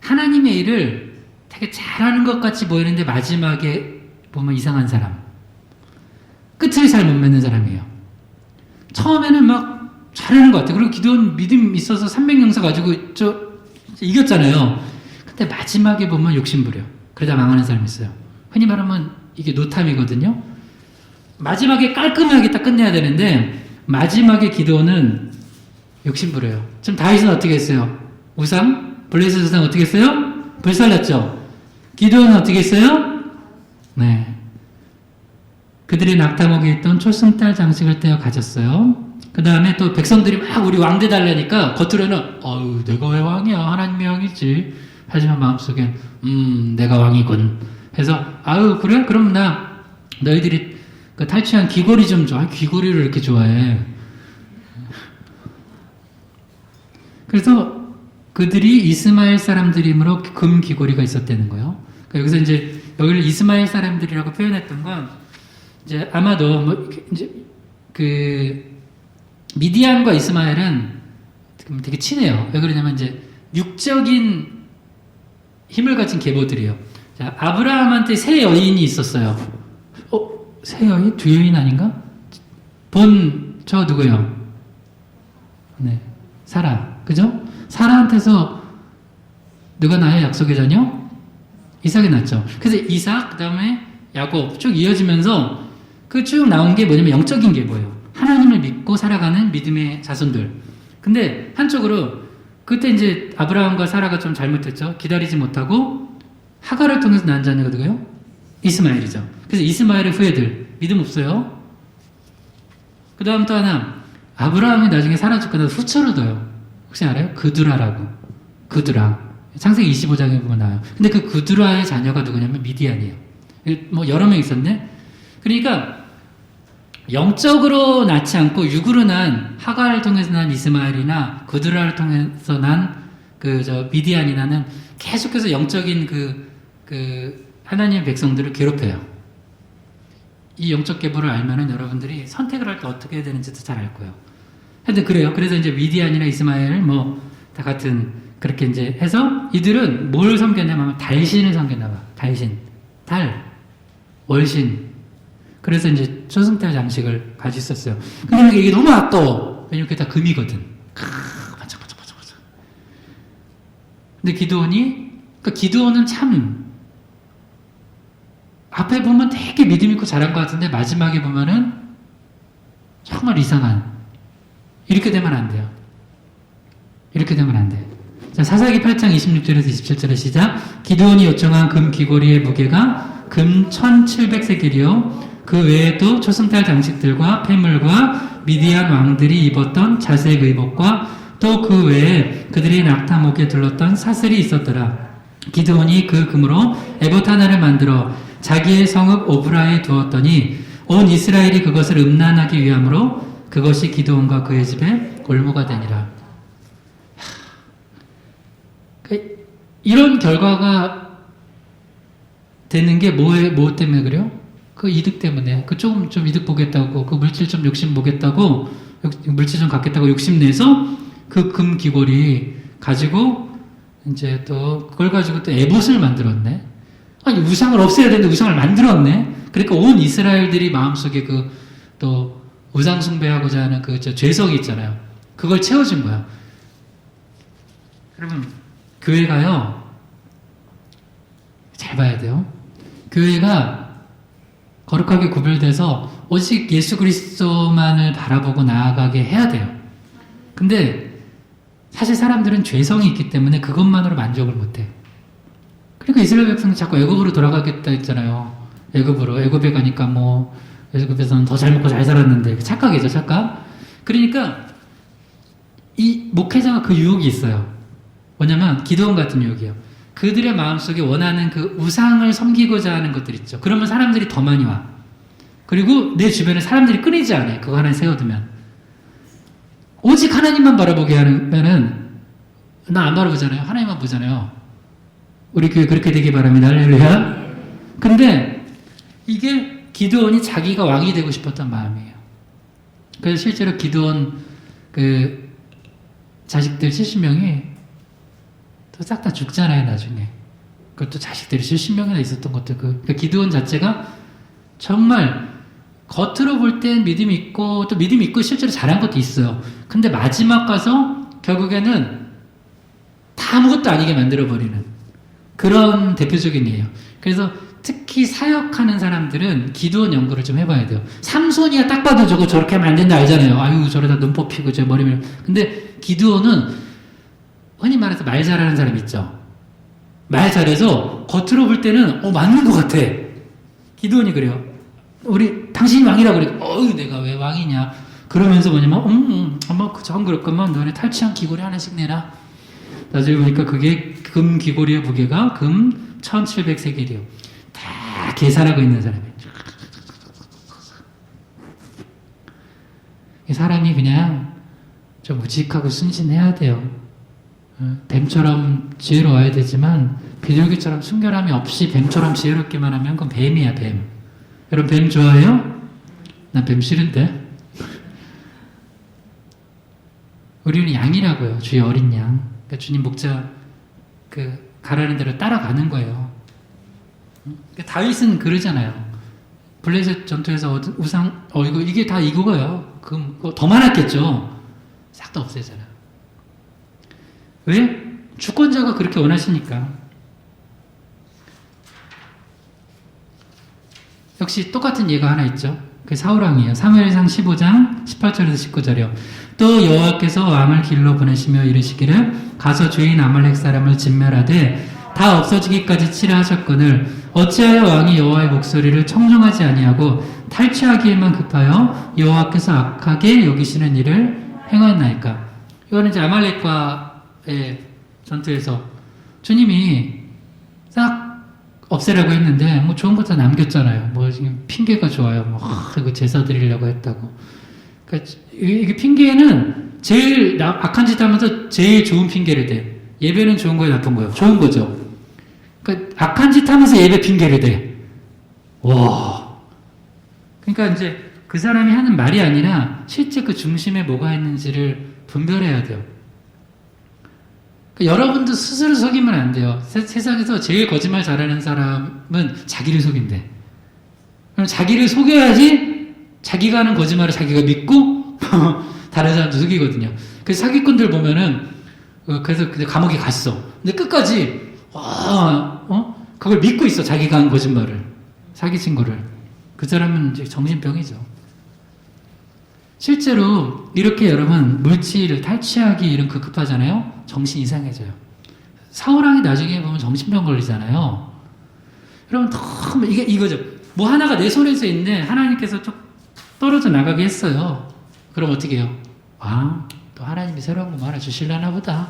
하나님의 일을 되게 잘하는 것 같이 보이는데 마지막에 보면 이상한 사람. 끝을 잘 못 맺는 사람이에요. 처음에는 막 잘하는 것 같아요. 그리고 기도원 믿음 있어서 300용사 가지고 이겼잖아요. 근데 마지막에 보면 욕심부려. 그러다 망하는 사람이 있어요. 흔히 말하면 이게 노탐이거든요. 마지막에 깔끔하게 딱 끝내야 되는데 마지막에 기도원은 욕심부려요. 지금 다윗은 어떻게 했어요? 블레셋 우상 어떻게 했어요? 불살랐죠? 기도원은 어떻게 했어요? 네. 그들이 낙타목에 있던 초승달 장식을 떼어 가졌어요. 그 다음에 또 백성들이 막 우리 왕 돼달라니까 겉으로는 내가 왜 왕이야? 하나님이 왕이지. 하지만 마음속엔 내가 왕이군. 해서 그래? 그럼 너희들이 그 탈취한 귀고리 좀 줘. 귀고리를 이렇게 좋아해. 그래서 그들이 이스마엘 사람들이므로 금 귀고리가 있었다는 거예요. 그러니까 여기서 이제 여기를 이스마엘 사람들이라고 표현했던 건 이제 아마도 미디안과 이스마엘은 되게 친해요. 왜 그러냐면 이제 육적인 힘을 가진 계보들이요. 자, 아브라함한테 세 여인이 있었어요. 세 여인? 두 여인 아닌가? 저 누구요? 네, 사라. 그죠? 사라한테서 누가 나의 약속의 자녀? 이삭이 낳죠. 그래서 이삭, 그 다음에 야곱 쭉 이어지면서 그 쭉 나온 게 뭐냐면 영적인 계보예요. 하나님을 믿고 살아가는 믿음의 자손들. 근데 한쪽으로 그때 이제 아브라함과 사라가 좀 잘못했죠. 기다리지 못하고 하갈을 통해서 낳은 자녀가 누구요? 이스마엘이죠. 그래서 이스마엘의 후예들 믿음 없어요. 그 다음 또 하나 아브라함이 나중에 사라 죽고 나서 후처를 둬요. 혹시 알아요? 그두라라고. 그두라. 창세기 25장에 보면 나와요. 근데 그 그두라의 자녀가 누구냐면 미디안이에요. 뭐 여러 명 있었네. 그러니까 영적으로 낳지 않고 육으로 난 하갈을 통해서 난 이스마엘이나 그두라를 통해서 난 미디안이나는 계속해서 영적인 하나님의 백성들을 괴롭혀요. 이 영적 계보를 알면은 여러분들이 선택을 할 때 어떻게 해야 되는지도 잘 알 거예요. 하여튼 그래요. 그래서 이제 미디안이나 이스마엘 다 같은 그렇게 이제 해서 이들은 뭘 섬겼냐면 달신을 섬겼나 봐. 달신. 달. 월신. 그래서 이제 초승달 장식을 가지고 있었어요. 근데 이게 너무 아까워. 왜냐면 그게 다 금이거든. 반짝반짝반짝. 근데 기드온은 참 앞에 보면 되게 믿음 있고 잘한 것 같은데 마지막에 보면은 정말 이상한. 이렇게 되면 안 돼요. 이렇게 되면 안 돼. 자, 사사기 8장 26절에서 27절의 시작. 기드온이 요청한 금 귀고리의 무게가 금 1700세겔이요. 그 외에도 초승달 장식들과 폐물과 미디안 왕들이 입었던 자색 의복과 또 그 외에 그들이 낙타목에 둘렀던 사슬이 있었더라. 기드온이 그 금으로 에봇 하나를 만들어 자기의 성읍 오브라에 두었더니 온 이스라엘이 그것을 음란하기 위함으로 그것이 기드온과 그의 집에 올무가 되니라. 이런 결과가 되는 게 뭐 때문에 그래요? 그 이득 때문에. 좀 이득 보겠다고, 그 물질 좀 욕심 보겠다고, 물질 좀 갖겠다고 욕심내서 그 금 귀걸이 가지고 이제 또 그걸 가지고 또 에봇을 만들었네. 아니, 우상을 없애야 되는데 우상을 만들었네. 그러니까 온 이스라엘들이 마음속에 또 우상 숭배하고자 하는 죄성이 있잖아요. 그걸 채워준 거야. 여러분, 교회가요, 잘 봐야 돼요. 교회가 거룩하게 구별돼서 오직 예수 그리스도만을 바라보고 나아가게 해야 돼요. 근데 사실 사람들은 죄성이 있기 때문에 그것만으로 만족을 못해. 그러니까 이스라엘 백성은 자꾸 애굽으로 돌아가겠다 했잖아요. 애굽에 가니까 애굽에서는 더 잘 먹고 잘 살았는데. 착각이죠, 착각. 그러니까 이 목회자가 그 유혹이 있어요. 뭐냐면 기드온 같은 유혹이에요. 그들의 마음속에 원하는 그 우상을 섬기고자 하는 것들 있죠. 그러면 사람들이 더 많이 와. 그리고 내 주변에 사람들이 끊이지 않아요. 그거 하나 세워두면. 오직 하나님만 바라보게 하면은, 나 안 바라보잖아요. 하나님만 보잖아요. 우리 교회 그렇게 되기 바랍니다. 할렐루야. 근데 이게 기드온이 자기가 왕이 되고 싶었던 마음이에요. 그래서 실제로 기드온 자식들 70명이 또 싹 다 죽잖아요, 나중에. 그것도 자식들이 70명이나 있었던 것들. 그러니까 기드온 자체가 정말 겉으로 볼 땐 믿음이 있고, 또 믿음이 있고 실제로 잘한 것도 있어요. 근데 마지막 가서 결국에는 다 아무것도 아니게 만들어버리는 그런 대표적인 예예요. 그래서 특히 사역하는 사람들은 기드온 연구를 좀 해봐야 돼요. 삼손이야 딱 봐도 저렇게 하면 안 된다 알잖아요. 아유, 저러다 눈 뽑히고 저 머리 밀. 근데 기드온은 흔히 말해서 말 잘하는 사람 있죠. 말 잘해서 겉으로 볼 때는 맞는 것 같아. 기드온이 그래요. 당신이 왕이라 그래. 내가 왜 왕이냐. 그러면서 뭐냐면, 저건 그럴 거면 너네 탈취한 귀고리 하나씩 내라. 나중에 보니까 그게 금 귀고리의 무게가 금 1700세겔이요. 다 계산하고 있는 사람이에요. 사람이 그냥 좀 우직하고 순진해야 돼요. 뱀처럼 지혜로워야 되지만 비둘기처럼 순결함이 없이 뱀처럼 지혜롭기만 하면 그건 뱀이야, 뱀. 여러분 뱀 좋아해요? 난 뱀 싫은데. 우리는 양이라고요. 주의 어린 양. 그러니까 주님 목자 가라는 대로 따라가는 거예요. 다윗은 그러잖아요. 블레셋 전투에서 우상, 이게 다 이거예요. 그럼 더 많았겠죠. 싹 다 없애잖아요. 왜? 주권자가 그렇게 원하시니까. 역시 똑같은 예가 하나 있죠. 그 사울왕이에요. 사무엘상 15장 18절에서 19절이요. 또 여호와께서 왕을 길로 보내시며 이르시기를 가서 죄인 아말렉 사람을 진멸하되 다 없어지기까지 치라 하셨거늘 어찌하여 왕이 여호와의 목소리를 청종하지 아니하고 탈취하기에만 급하여 여호와께서 악하게 여기시는 일을 행하나이까. 이거는 이제 아말렉과의 전투에서 주님이 싹 없애라고 했는데 뭐 좋은 거 다 남겼잖아요. 뭐 지금 핑계가 좋아요. 뭐 이거 제사 드리려고 했다고. 그러니까 이게 핑계는 제일 악한 짓 하면서 제일 좋은 핑계를 대. 예배는 좋은 거예요, 나쁜 거예요? 좋은 거죠. 그러니까 악한 짓 하면서 예배 핑계를 대. 와. 그러니까 이제 그 사람이 하는 말이 아니라 실제 그 중심에 뭐가 있는지를 분별해야 돼요. 그러니까 여러분도 스스로 속이면 안 돼요. 세상에서 제일 거짓말 잘하는 사람은 자기를 속인대. 그럼 자기를 속여야지 자기가 하는 거짓말을 자기가 믿고 다른 사람도 속이거든요. 그래서 사기꾼들 보면은 그래서 감옥에 갔어. 근데 끝까지 그걸 믿고 있어. 자기가 한 거짓말을, 사기친 거를. 그 사람은 이제 정신병이죠. 실제로 이렇게 여러분 물질을 탈취하기 이런 급하잖아요. 정신 이상해져요. 사울왕이 나중에 보면 정신병 걸리잖아요. 여러분 너무 이거죠. 뭐 하나가 내 손에서 있는데 하나님께서 좀 떨어져 나가게 했어요. 그럼 어떻게 해요? 또 하나님이 새로운 거 말아주실라나 보다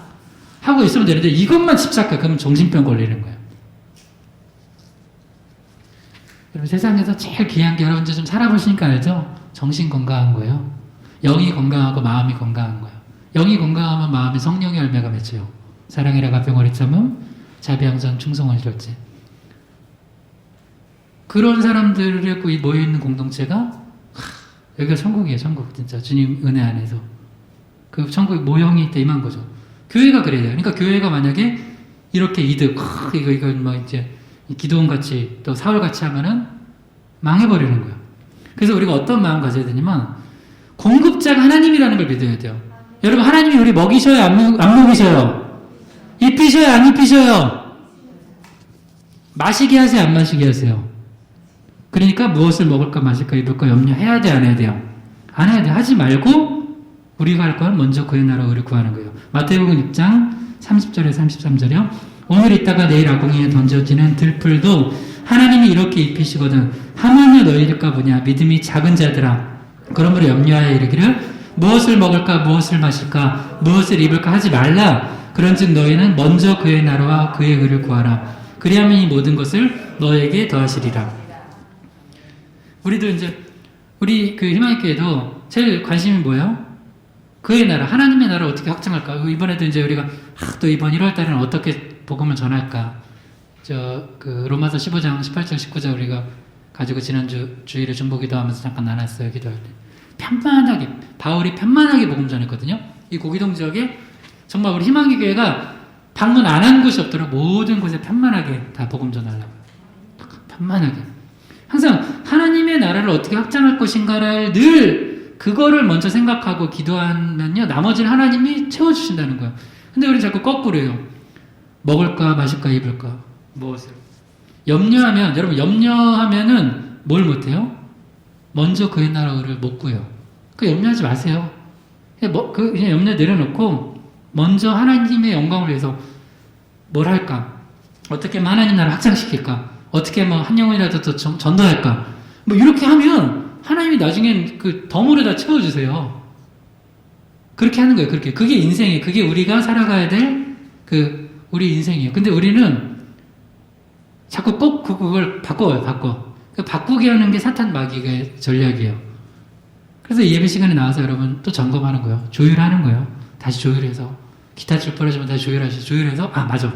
하고 있으면 되는데 이것만 집착해. 그러면 정신병 걸리는 거예요. 여러분 세상에서 제일 귀한 게 여러분들 좀 살아보시니까 알죠? 정신 건강한 거예요. 영이 건강하고 마음이 건강한 거예요. 영이 건강하면 마음에 성령의 열매가 맺혀요. 사랑이라 가평오래 참음 자비양선 충성원 절제. 그런 사람들이 모여있는 공동체가 여기가 천국이에요. 천국. 진짜 주님 은혜 안에서 그 천국의 모형이 있다 임한 거죠. 교회가 그래야 돼요. 그러니까 교회가 만약에 이렇게 이득 이거 뭐 이제 기도원 같이 또 사울 같이 하면은 망해버리는 거예요. 그래서 우리가 어떤 마음 가져야 되냐면 공급자가 하나님이라는 걸 믿어야 돼요. 여러분 하나님이 우리 먹이셔요? 안 먹이셔요? 입히셔요? 안 입히셔요? 마시게 하세요? 안 마시게 하세요? 그러니까 무엇을 먹을까 마실까 입을까 염려해야 돼? 안 해야 돼요? 안 해야 돼. 하지 말고 우리가 할 건 먼저 그의 나라 의를 구하는 거예요. 마태복음 6장 30절에 33절이요. 오늘 있다가 내일 아궁이에 던져지는 들풀도 하나님이 이렇게 입히시거든 하물며 너희들까 보냐. 믿음이 작은 자들아 그러므로 염려하여 이르기를 무엇을 먹을까 무엇을 마실까 무엇을 입을까 하지 말라. 그런즉 너희는 먼저 그의 나라와 그의 의를 구하라. 그리하면 이 모든 것을 너에게 더하시리라. 우리도 이제 우리 그 희망교회도 제일 관심이 뭐예요? 그의 나라, 하나님의 나라 어떻게 확장할까? 이번에도 이제 우리가 또 이번 1월 달에는 어떻게 복음을 전할까? 그 로마서 15장 18절 19절 우리가 가지고 지난주 주일에 중보기도 하면서 잠깐 나눴어요. 기도할 때. 편만하게 바울이 편만하게 복음 전했거든요. 이 고기동 지역에 정말 우리 희망의 교회가 방문 안 한 곳이 없도록 모든 곳에 편만하게 다 복음 전하려고요. 편만하게. 항상 하나님의 나라를 어떻게 확장할 것인가를 늘 그거를 먼저 생각하고 기도하면요. 나머지는 하나님이 채워주신다는 거예요. 근데 우리 자꾸 거꾸로요. 먹을까 마실까 입을까 무엇을 염려하면 여러분 염려하면은 뭘 못해요? 먼저 그의 나라를 못 구해요. 그 염려하지 마세요. 그냥 염려 내려놓고 먼저 하나님의 영광을 위해서 뭘 할까? 어떻게 하면 하나님 나라를 확장시킬까? 어떻게 뭐 한 영혼이라도 더 전도할까? 뭐 이렇게 하면 하나님이 나중엔 그 덤으로 다 채워주세요. 그렇게 하는 거예요. 그게 인생이에요. 그게 우리가 살아가야 될 우리 인생이에요. 근데 우리는 자꾸 꼭 그걸 바꿔요. 바꾸게 하는 게 사탄 마귀의 전략이에요. 그래서 예배 시간에 나와서 여러분 또 점검하는 거예요. 조율하는 거예요. 다시 조율해서 기타줄 부러지면 다시 조율해서 맞아.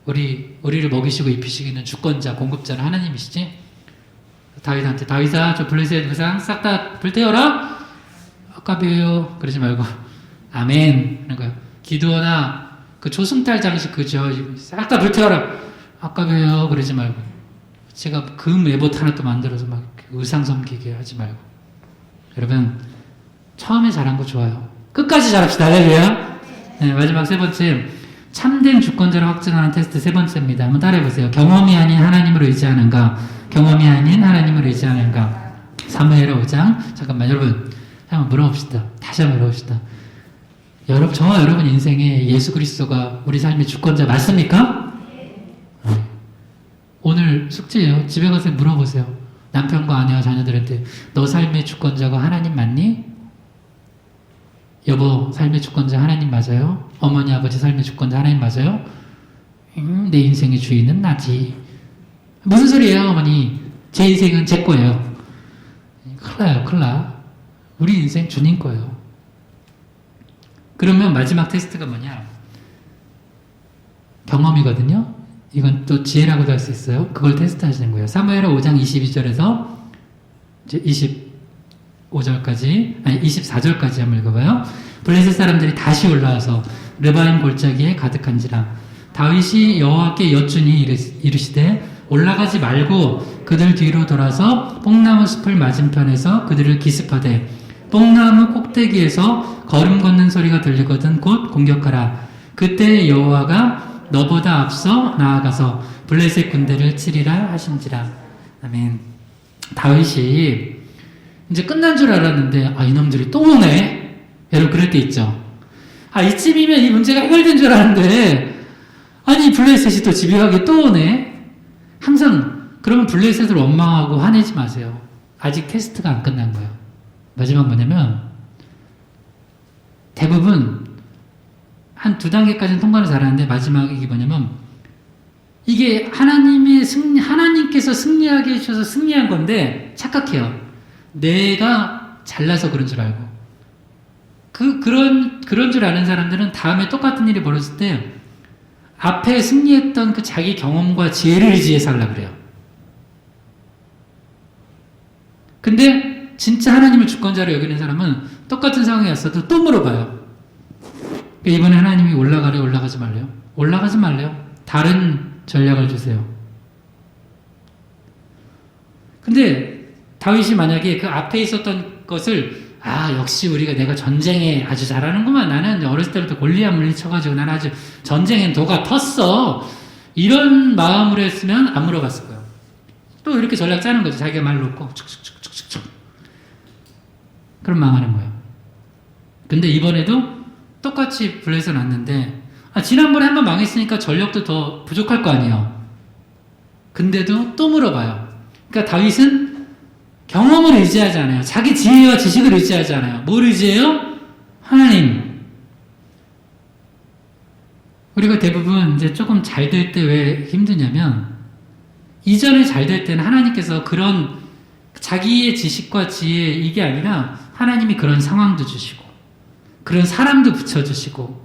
우리를 먹이시고 입히시기는 주권자, 공급자는 하나님이시지? 다윗한테 다윗아 저 블레셋 우상 싹 다 불태워라. 아까비요 그러지 말고 아멘 하는 거예요. 기도하나 그 조승달 장식 그죠? 싹 다 불태워라. 아까 왜요? 그러지 말고. 제가 금 에봇 하나 또 만들어서 막 의상 섬기게 하지 말고. 여러분, 처음에 잘한 거 좋아요. 끝까지 잘합시다. 할렐루야. 네, 마지막 세 번째. 참된 주권자를 확증하는 테스트 세 번째입니다. 한번 따라해보세요. 경험이 아닌 하나님을 의지하는가? 경험이 아닌 하나님을 의지하는가? 사무엘하 5장. 잠깐만, 여러분. 한번 물어봅시다. 다시 한번 물어봅시다. 저와 여러분 인생에 예수 그리스도가 우리 삶의 주권자 맞습니까? 네. 오늘 숙제예요. 집에 가서 물어보세요. 남편과 아내와 자녀들한테 너 삶의 주권자가 하나님 맞니? 여보, 삶의 주권자 하나님 맞아요? 어머니, 아버지 삶의 주권자 하나님 맞아요? 내 인생의 주인은 나지. 무슨 소리예요, 어머니? 제 인생은 제 거예요. 큰일 나요, 큰일 나. 우리 인생 주님 거예요. 그러면 마지막 테스트가 뭐냐? 경험이거든요. 이건 또 지혜라고도 할 수 있어요. 그걸 테스트 하시는 거예요. 사무엘하 5장 22절에서 이제 25절까지, 아니 24절까지 한번 읽어봐요. 블레셋 사람들이 다시 올라와서 르바임 골짜기에 가득한지라. 다윗이 여호와께 여쭈니 이르시되 올라가지 말고 그들 뒤로 돌아서 뽕나무 숲을 맞은편에서 그들을 기습하되 뽕나무 꼭대기에서 걸음 걷는 소리가 들리거든 곧 공격하라. 그때 여호와가 너보다 앞서 나아가서 블레셋 군대를 치리라 하신지라. 아멘. 다윗이 이제 끝난 줄 알았는데 이놈들이 또 오네. 여러분 그럴 때 있죠. 이쯤이면 이 문제가 해결된 줄 알았는데 아니 블레셋이 또 집요하게 또 오네. 항상 그러면 블레셋을 원망하고 화내지 마세요. 아직 테스트가 안 끝난 거예요. 마지막 뭐냐면 대부분 한 2단계까지는 통과를 잘하는데 마지막이 뭐냐면 이게 하나님께서 승리하게 해주셔서 승리한 건데 착각해요. 내가 잘나서 그런 줄 알고 그런 줄 아는 사람들은 다음에 똑같은 일이 벌어질 때 앞에 승리했던 그 자기 경험과 지혜를 의지해서 하려고 그래요. 근데 진짜 하나님을 주권자로 여기는 사람은 똑같은 상황에 왔어도 또 물어봐요. 이번에 하나님이 올라가래요? 올라가지 말래요? 올라가지 말래요? 다른 전략을 주세요. 근데 다윗이 만약에 그 앞에 있었던 것을 역시 내가 전쟁에 아주 잘하는구만. 나는 어렸을 때부터 골리앗 물리쳐가지고 나는 아주 전쟁엔 도가 텄어. 이런 마음으로 했으면 안 물어봤을 거예요. 또 이렇게 전략 짜는 거죠. 자기가 말 놓고 축축축축축. 그럼 망하는 거예요. 근데 이번에도 똑같이 블레셋 왔는데 지난번에 한번 망했으니까 전력도 더 부족할 거 아니에요. 근데도 또 물어봐요. 그러니까 다윗은 경험을 의지하지 않아요. 자기 지혜와 지식을 의지하지 않아요. 뭘 의지해요? 하나님. 우리가 대부분 이제 조금 잘 될 때 왜 힘드냐면 이전에 잘 될 때는 하나님께서 그런 자기의 지식과 지혜 이게 아니라 하나님이 그런 상황도 주시고 그런 사람도 붙여주시고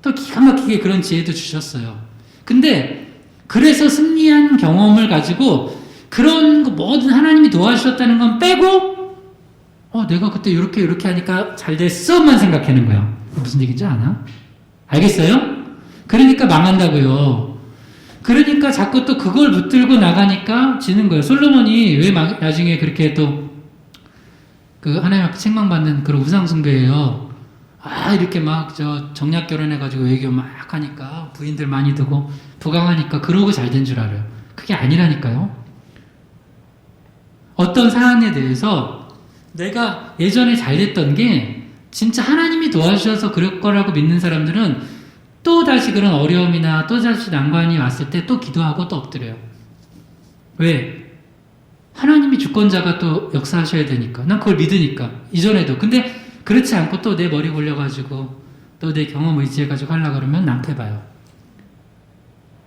또 기가 막히게 그런 지혜도 주셨어요. 근데 그래서 승리한 경험을 가지고 그런 거 뭐든 하나님이 도와주셨다는 건 빼고 내가 그때 이렇게 하니까 잘 됐어만 생각하는 거예요. 무슨 얘기인지 아나? 알겠어요? 그러니까 망한다고요. 그러니까 자꾸 또 그걸 붙들고 나가니까 지는 거예요. 솔로몬이 왜 나중에 그렇게 또 그 하나님 앞에 책망받는 그런 우상숭배예요. 이렇게 정략 결혼해가지고 외교 막 하니까 부인들 많이 두고 부강하니까 그러고 잘 된 줄 알아요. 그게 아니라니까요. 어떤 사안에 대해서 내가 예전에 잘 됐던 게 진짜 하나님이 도와주셔서 그럴 거라고 믿는 사람들은 또 다시 그런 어려움이나 또 다시 난관이 왔을 때 또 기도하고 또 엎드려요. 왜? 하나님이 주권자가 또 역사하셔야 되니까. 난 그걸 믿으니까. 이전에도. 근데 그렇지 않고 또 내 머리 굴려가지고 또 내 경험 의지해가지고 하려고 그러면 낭패봐요.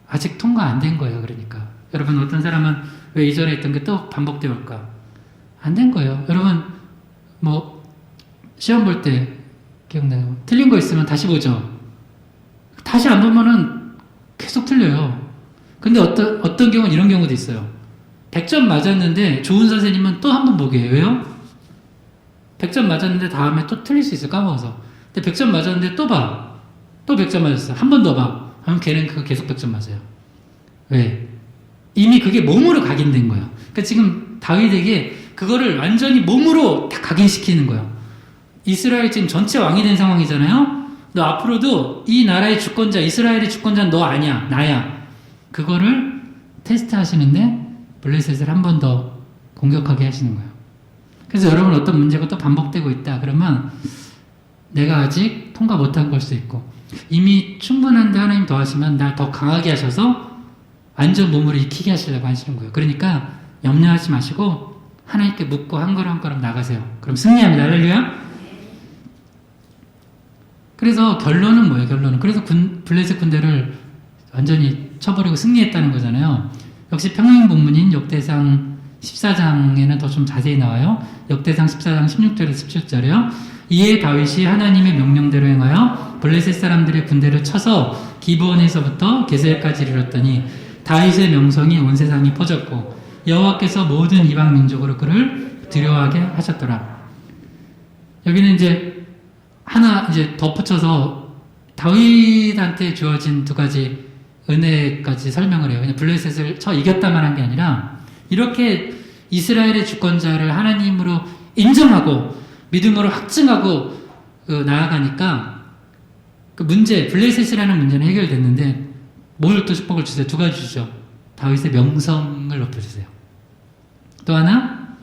아직 통과 안 된 거예요. 그러니까. 여러분 어떤 사람은 왜 이전에 했던 게 또 반복되어 올까? 안 된 거예요. 여러분 시험 볼 때 기억나요? 틀린 거 있으면 다시 보죠. 다시 안 보면은 계속 틀려요. 근데 어떤 경우는 이런 경우도 있어요. 100점 맞았는데 좋은 선생님은 또 한 번 보게 해요. 왜요? 100점 맞았는데 다음에 또 틀릴 수 있어요. 까먹어서. 근데 100점 맞았는데 또 봐. 또 100점 맞았어. 한 번 더 봐. 그럼 걔는 그거 계속 100점 맞아요. 왜? 이미 그게 몸으로 각인된 거예요. 그러니까 지금 다윗에게 그거를 완전히 몸으로 다 각인시키는 거예요. 이스라엘 지금 전체 왕이 된 상황이잖아요. 너 앞으로도 이 나라의 주권자, 이스라엘의 주권자는 너 아니야, 나야. 그거를 테스트 하시는데 블레셋을 한 번 더 공격하게 하시는 거예요. 그래서 여러분 어떤 문제가 또 반복되고 있다 그러면 내가 아직 통과 못한 걸 수 있고 이미 충분한데 하나님 더 하시면 날 더 강하게 하셔서 완전 몸으로 익히게 하시려고 하시는 거예요. 그러니까 염려하지 마시고 하나님께 묻고 한 걸음 한 걸음 나가세요. 그럼 승리합니다. 할렐루야. 그래서 결론은 뭐예요? 결론은 그래서 블레셋 군대를 완전히 쳐버리고 승리했다는 거잖아요. 역시 평행 본문인 역대상 14장에는 더 좀 자세히 나와요. 역대상 14장 16절에서 17절이요. 이에 다윗이 하나님의 명령대로 행하여 블레셋 사람들의 군대를 쳐서 기브온에서부터 게셀까지 이르렀더니 다윗의 명성이 온 세상이 퍼졌고 여호와께서 모든 이방 민족으로 그를 두려워하게 하셨더라. 여기는 이제 하나 이제 덧붙여서 다윗한테 주어진 두 가지 은혜까지 설명을 해요. 그냥 블레셋을 쳐 이겼다만 한 게 아니라 이렇게 이스라엘의 주권자를 하나님으로 인정하고 믿음으로 확증하고 나아가니까 그 문제, 블레셋이라는 문제는 해결됐는데 뭘 또 축복을 주세요? 두 가지 주죠. 다윗의 명성을 높여주세요. 또 하나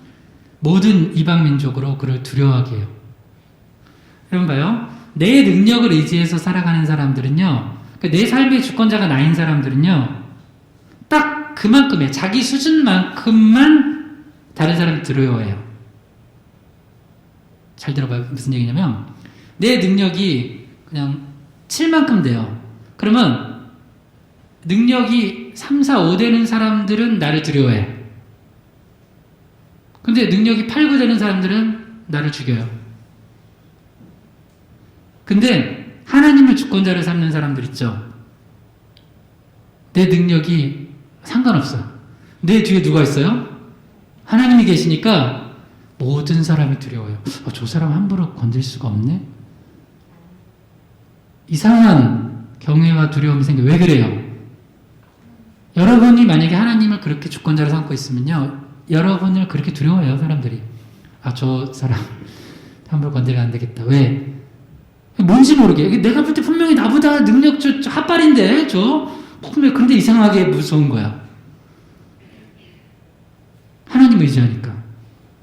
모든 이방 민족으로 그를 두려워하게 해요. 여러분 봐요. 내 능력을 의지해서 살아가는 사람들은요, 내 삶의 주권자가 나인 사람들은요, 딱 그만큼의 자기 수준만큼만 다른 사람을 두려워해요. 잘 들어봐요. 무슨 얘기냐면 내 능력이 그냥 7만큼 돼요. 그러면 능력이 3, 4, 5 되는 사람들은 나를 두려워해. 근데 능력이 8, 9 되는 사람들은 나를 죽여요. 근데 하나님을 주권자로 삼는 사람들 있죠. 내 능력이 상관없어요. 내 뒤에 누가 있어요? 하나님이 계시니까 모든 사람이 두려워요. 저 사람 함부로 건들 수가 없네? 이상한 경외와 두려움이 생겨요. 왜 그래요? 여러분이 만약에 하나님을 그렇게 주권자로 삼고 있으면요, 여러분을 그렇게 두려워해요, 사람들이. 저 사람 함부로 건드리면 안 되겠다. 왜? 뭔지 모르게. 내가 볼 때 분명히 나보다 능력 핫발인데, 분명히 근데 이상하게 무서운 거야. 하나님 의지하니까.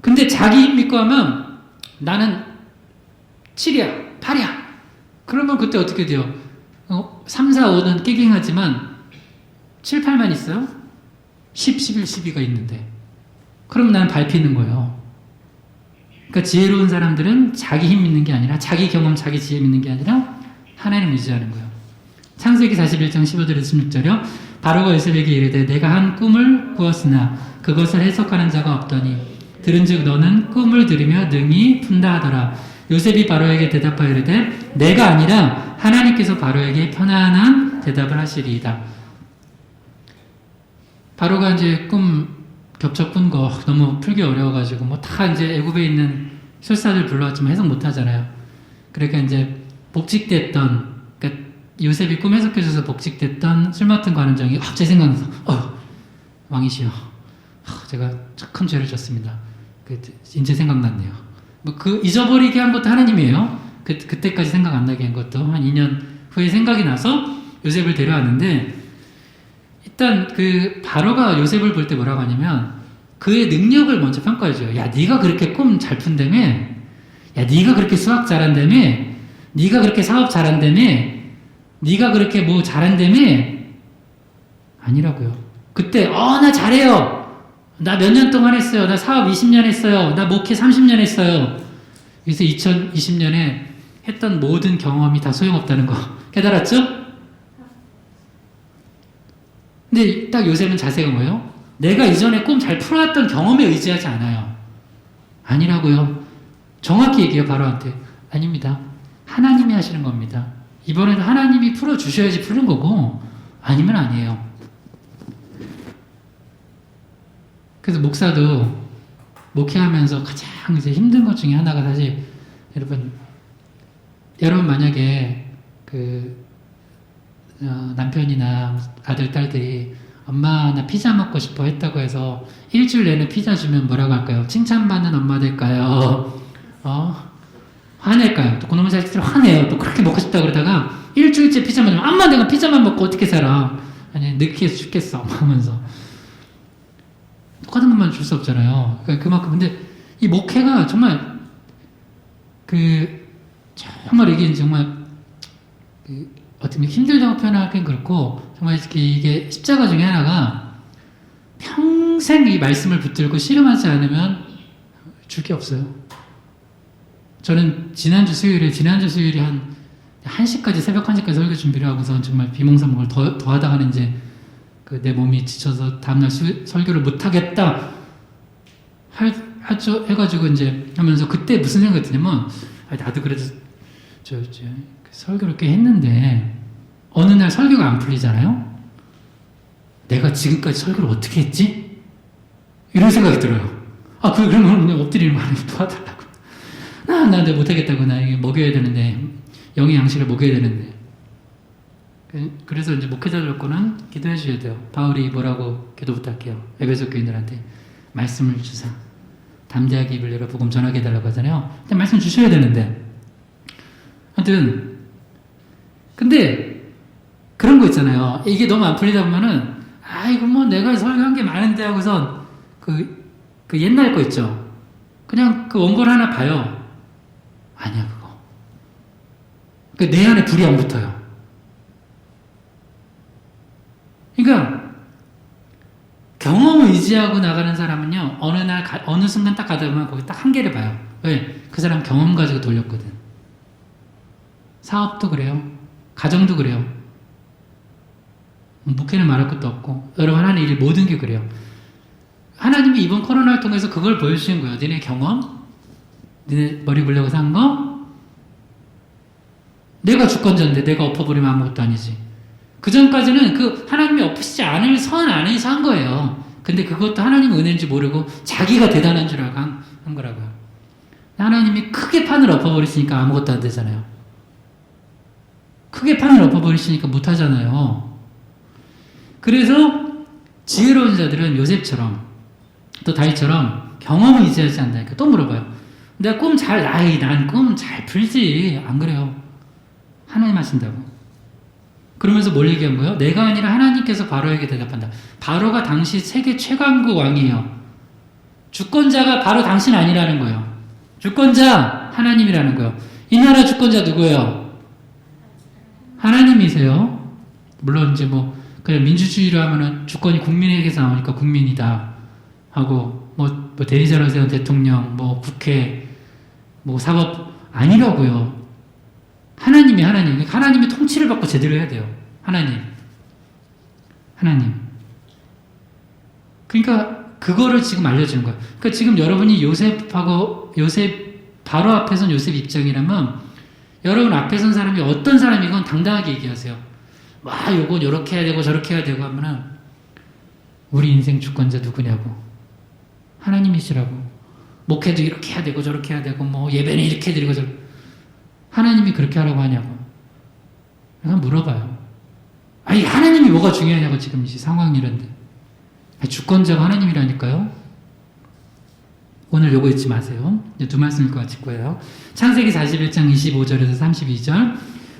근데 자기 힘 믿고 하면 나는 7이야, 8이야. 그러면 그때 어떻게 돼요? 3, 4, 5는 깨갱하지만 7, 8만 있어요? 10, 11, 12가 있는데. 그럼 나는 밟히는 거예요. 그러니까 지혜로운 사람들은 자기 힘 믿는 게 아니라 자기 경험, 자기 지혜 믿는 게 아니라 하나님 의지하는 거예요. 창세기 41장 15절에서 16절이요. 바로가 요셉에게 이르되 내가 한 꿈을 꾸었으나 그것을 해석하는 자가 없더니 들은즉 너는 꿈을 들으며 능히 푼다 하더라. 요셉이 바로에게 대답하여 이르되 내가 아니라 하나님께서 바로에게 편안한 대답을 하시리이다. 바로가 이제 꿈 겹쳐 꾼 거 너무 풀기 어려워가지고 뭐 다 이제 애굽에 있는 술사들 불러왔지만 해석 못 하잖아요. 그러니까 이제 복직됐던, 그러니까 요셉이 꿈 해석해줘서 복직됐던 술 맡은 관원장이 갑자기 생각나서 왕이시여, 제가 큰 죄를 졌습니다. 이제 생각났네요. 뭐 잊어버리게 한 것도 하나님이에요. 그때까지 생각 안 나게 한 것도 한 2년 후에 생각이 나서 요셉을 데려왔는데, 일단 바로가 요셉을 볼 때 뭐라고 하냐면 그의 능력을 먼저 평가해줘요. 야, 네가 그렇게 꿈 잘 푼다며? 야, 네가 그렇게 수학 잘한다며? 네가 그렇게 사업 잘한다며? 네가 그렇게 뭐 잘한다며? 아니라고요. 그때 나 잘해요. 나 몇 년 동안 했어요. 나 사업 20년 했어요. 나 목회 30년 했어요. 그래서 2020년에 했던 모든 경험이 다 소용없다는 거 깨달았죠? 근데 딱 요셉은 자세가 뭐예요? 내가 이전에 꿈 잘 풀어왔던 경험에 의지하지 않아요. 아니라고요. 정확히 얘기해요, 바로한테. 아닙니다. 하나님이 하시는 겁니다. 이번에는 하나님이 풀어주셔야지 푸는 거고 아니면 아니에요. 그래서 목사도 목회하면서 가장 이제 힘든 것 중에 하나가 사실 여러분 만약에 남편이나 아들, 딸들이 엄마 나 피자 먹고 싶어 했다고 해서 일주일 내내 피자 주면 뭐라고 할까요? 칭찬받는 엄마 될까요? 화낼까요? 또 그놈의 자식들 화내요. 또 그렇게 먹고 싶다 그러다가 일주일째 피자만 주면 엄마 내가 피자만 먹고 어떻게 살아? 아니 느끼해서 죽겠어 하면서 똑같은 것만 줄 수 없잖아요. 그러니까 그만큼 근데 이 목회가 정말 정말 이게 정말 어떻게 보면 힘들다고 표현하기는 그렇고 정말 이게 십자가 중에 하나가 평생 이 말씀을 붙들고 씨름하지 않으면 줄 게 없어요. 저는 지난주 수요일에 한 1시까지 새벽 1시까지 설교 준비를 하고서 정말 비몽사몽을 더 하다가는 이제 내 몸이 지쳐서 다음날 설교를 못 하겠다 해가지고 이제 하면서 그때 무슨 생각이 드냐면 나도 그래도 설교를 꽤 했는데 어느 날 설교가 안 풀리잖아요. 내가 지금까지 설교를 어떻게 했지? 이런 생각이 들어요. 그러면 엎드리는 말을 도와달라고. 나 못하겠다고. 나 이게 먹여야 되는데 영의 양식을 먹여야 되는데. 그래서 이제 목회자들과는 기도해 주셔야 돼요. 바울이 뭐라고 기도 부탁해요. 에베소 교인들한테 말씀을 주사 담대하게 입을 열어 복음 전하게 해달라고 하잖아요. 근데 말씀 주셔야 되는데 하여튼 근데 그런 거 있잖아요. 이게 너무 안 풀리다 보면은 이거 뭐 내가 설교한 게 많은데 하고선 그 옛날 거 있죠. 그냥 그 원고를 하나 봐요. 아니야 그거. 내 안에 불이 안 붙어요. 그러니까 경험을 의지하고 나가는 사람은요 어느 순간 딱 가다 보면 거기 딱 한계를 봐요. 왜? 그 사람 경험 가지고 돌렸거든. 사업도 그래요. 가정도 그래요. 목회는 말할 것도 없고 여러분 하는 일 모든 게 그래요. 하나님이 이번 코로나를 통해서 그걸 보여주신 거예요. 너네 경험? 너네 머리 굴려고 산 거? 내가 주권자인데 내가 엎어버리면 아무것도 아니지. 그 전까지는 하나님이 엎으시지 않을 선 안에서 한 거예요. 근데 그것도 하나님 은혜인지 모르고 자기가 대단한 줄 알고 한 거라고요. 하나님이 크게 판을 엎어버리시니까 아무것도 안 되잖아요. 크게 판을 엎어버리시니까 못하잖아요. 그래서 지혜로운 자들은 요셉처럼 또 다윗처럼 경험을 의지하지 않는다니까. 또 물어봐요. 내가 난 꿈 잘 풀지. 안 그래요. 하나님 하신다고. 그러면서 뭘 얘기한 거예요? 내가 아니라 하나님께서 바로에게 대답한다. 바로가 당시 세계 최강국 왕이에요. 주권자가 바로 당신 아니라는 거예요. 주권자 하나님이라는 거예요. 이 나라 주권자 누구예요? 하나님이세요. 물론 이제 그냥 민주주의로 하면은 주권이 국민에게서 나오니까 국민이다 하고 대리자로 세운 대통령, 국회, 사법 아니라고요. 하나님이 통치를 받고 제대로 해야 돼요. 하나님. 그러니까 그거를 지금 알려주는 거예요. 그러니까 지금 여러분이 요셉 바로 앞에 선 요셉 입장이라면 여러분 앞에 선 사람이 어떤 사람이건 당당하게 얘기하세요. 요건 요렇게 해야 되고 저렇게 해야 되고 하면은 우리 인생 주권자 누구냐고. 하나님이시라고. 목회도 이렇게 해야 되고 저렇게 해야 되고 예배는 이렇게 드리고 저렇게. 하나님이 그렇게 하라고 하냐고. 그냥 물어봐요. 하나님이 뭐가 중요하냐고 지금 이 상황이 이런데. 주권자가 하나님이라니까요. 오늘 요거 잊지 마세요. 두 말씀 읽고 마칠 거예요. 창세기 41장 25절에서 32절.